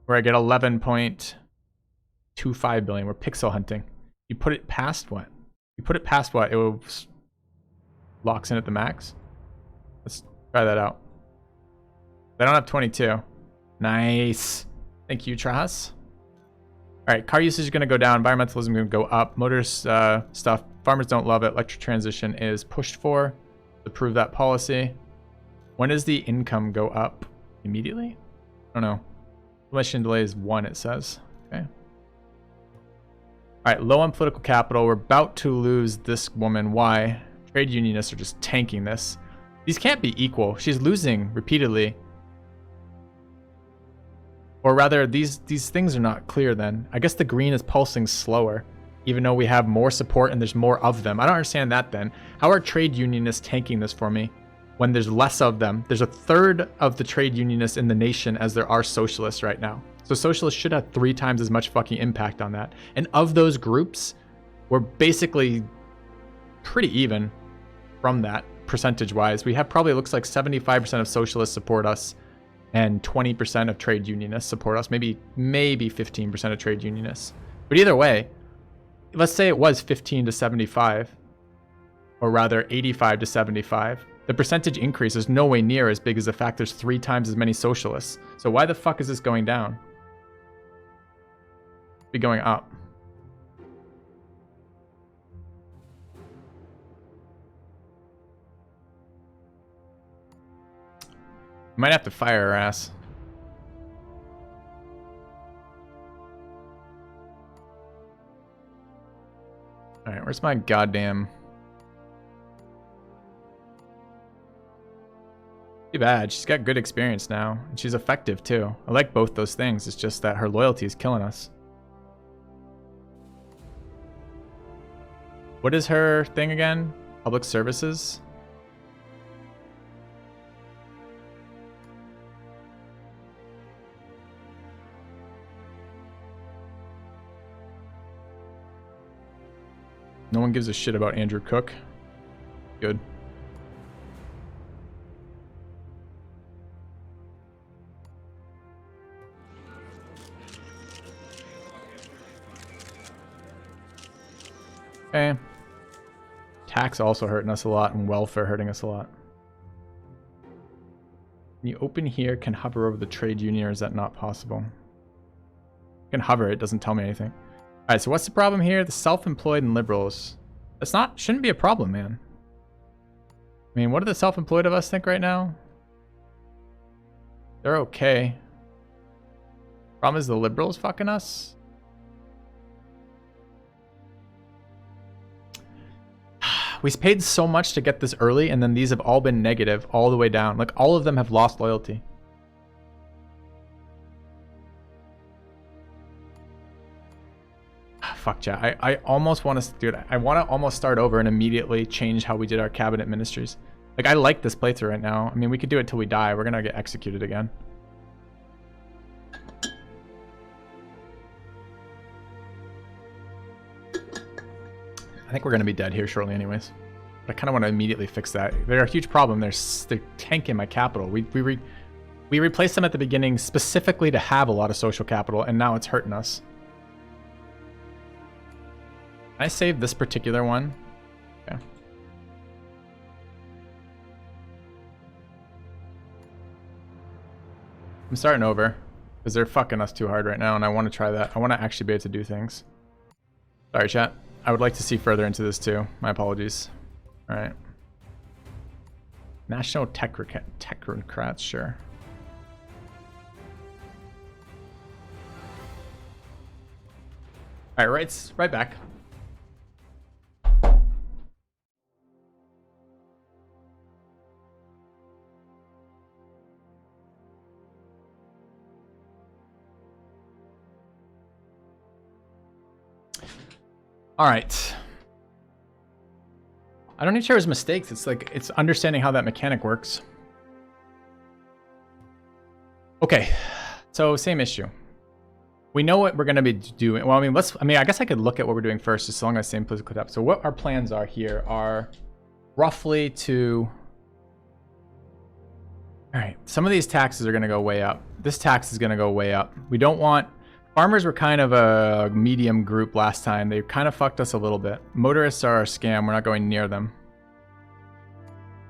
where I get 11.25 billion. We're pixel hunting. You put it past what? You put it past what? It will locks in at the max. Let's try that out. I don't have 22. Nice. Thank you, Trahas. All right, car usage is going to go down. Environmentalism is going to go up. Motors stuff. Farmers don't love it. Electric transition is pushed for to prove that policy. When does the income go up? Immediately? I don't know. Election delay is 1, it says. Okay. All right, low on political capital. We're about to lose this woman. Why? Trade unionists are just tanking this. These can't be equal. She's losing repeatedly. Or rather, these things are not clear then. I guess the green is pulsing slower, even though we have more support and there's more of them. I don't understand that then. How are trade unionists tanking this for me when there's less of them? There's a third of the trade unionists in the nation as there are socialists right now. So socialists should have 3 times as much fucking impact on that. And of those groups, we're basically pretty even from that percentage-wise. We have probably, looks like 75% of socialists support us and 20% of trade unionists support us. Maybe 15% of trade unionists. But either way, let's say it was 15 to 75, or rather 85 to 75. The percentage increase is no way near as big as the fact there's 3 times as many socialists. So why the fuck is this going down? Be going up. Might have to fire her ass. Alright, where's my goddamn... Too bad. She's got good experience now. And she's effective too. I like both those things. It's just that her loyalty is killing us. What is her thing again? Public services? No one gives a shit about Andrew Cook. Good. Okay. Tax also hurting us a lot, and welfare hurting us a lot. Can you open here, can hover over the trade union, or is that not possible? I can hover, it doesn't tell me anything. Alright, so what's the problem here? The self-employed and liberals. That's not, shouldn't be a problem, man. I mean, what do the self-employed of us think right now? They're okay. Problem is the liberals fucking us? We paid so much to get this early, and then these have all been negative all the way down. Like, all of them have lost loyalty. fuck, chat. I almost want to, dude, I want to almost start over and immediately change how we did our cabinet ministries. Like, I like this playthrough right now. I mean, we could do it till we die. We're gonna get executed again. I think we're gonna be dead here shortly anyways. But I kind of want to immediately fix that. They're a huge problem. They're tanking my capital. We replaced them at the beginning specifically to have a lot of social capital, and now it's hurting us. Can I save this particular one? Okay. I'm starting over because they're fucking us too hard right now, and I want to try that. I want to actually be able to do things. Sorry, chat. I would like to see further into this too. My apologies. All right. National Technocrats, sure. All right, right back. All right. I don't need to share his mistakes. It's like, it's understanding how that mechanic works. Okay. So same issue. We know what we're going to be doing. Well, I mean, I guess I could look at what we're doing first, just as long as same political up. So what our plans are here are roughly to, all right, some of these taxes are going to go way up. This tax is going to go way up. We don't want, farmers were kind of a medium group last time. They kind of fucked us a little bit. Motorists are a scam. We're not going near them.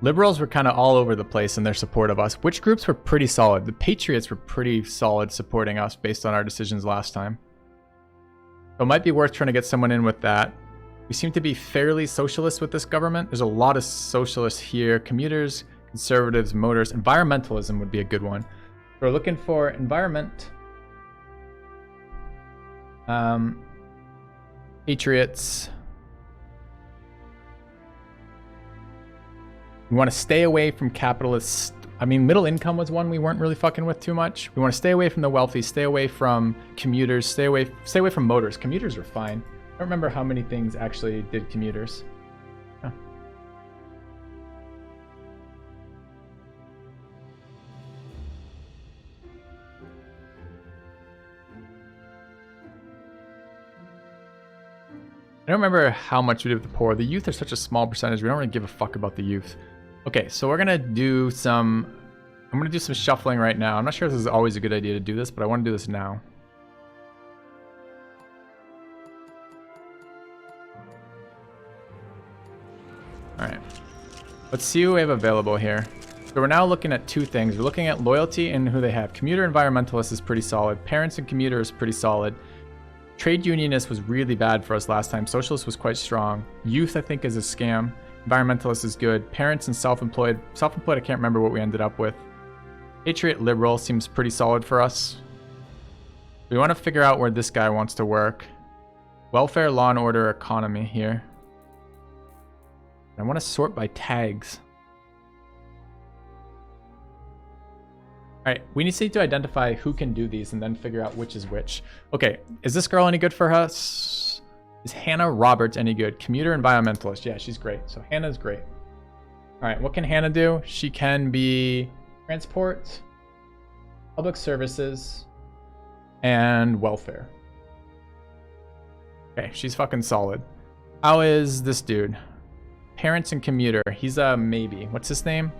Liberals were kind of all over the place in their support of us. Which groups were pretty solid? The Patriots were pretty solid supporting us based on our decisions last time. So it might be worth trying to get someone in with that. We seem to be fairly socialist with this government. There's a lot of socialists here. Commuters, conservatives, motorists. Environmentalism would be a good one. We're looking for environment. Patriots. We want to stay away from capitalists. I mean, middle income was one we weren't really fucking with too much. We want to stay away from the wealthy, stay away from commuters, stay away from motors. Commuters are fine. I don't remember how many things actually did commuters. Huh. I don't remember how much we did with the poor. The youth are such a small percentage. We don't really give a fuck about the youth. Okay, so we're gonna do some, I'm gonna do some shuffling right now. I'm not sure if this is always a good idea to do this, but I want to do this now. All right, let's see who we have available here. So we're now looking at two things. We're looking at loyalty and who they have. Commuter environmentalist is pretty solid. Parents and commuter is pretty solid. Trade unionist was really bad for us last time. Socialist was quite strong. Youth, I think, is a scam. Environmentalist is good. Parents and self-employed. Self-employed, I can't remember what we ended up with. Patriot liberal seems pretty solid for us. We want to figure out where this guy wants to work. Welfare, law and order, economy here. I want to sort by tags. All right, we need to identify who can do these and then figure out which is which. Okay, is this girl any good for us? Is Hannah Roberts any good? Commuter environmentalist. Yeah, she's great. So Hannah's great. All right, what can Hannah do? She can be transport, public services, and welfare. Okay, she's fucking solid. How is this dude? Parents and commuter. He's a maybe. What's his name?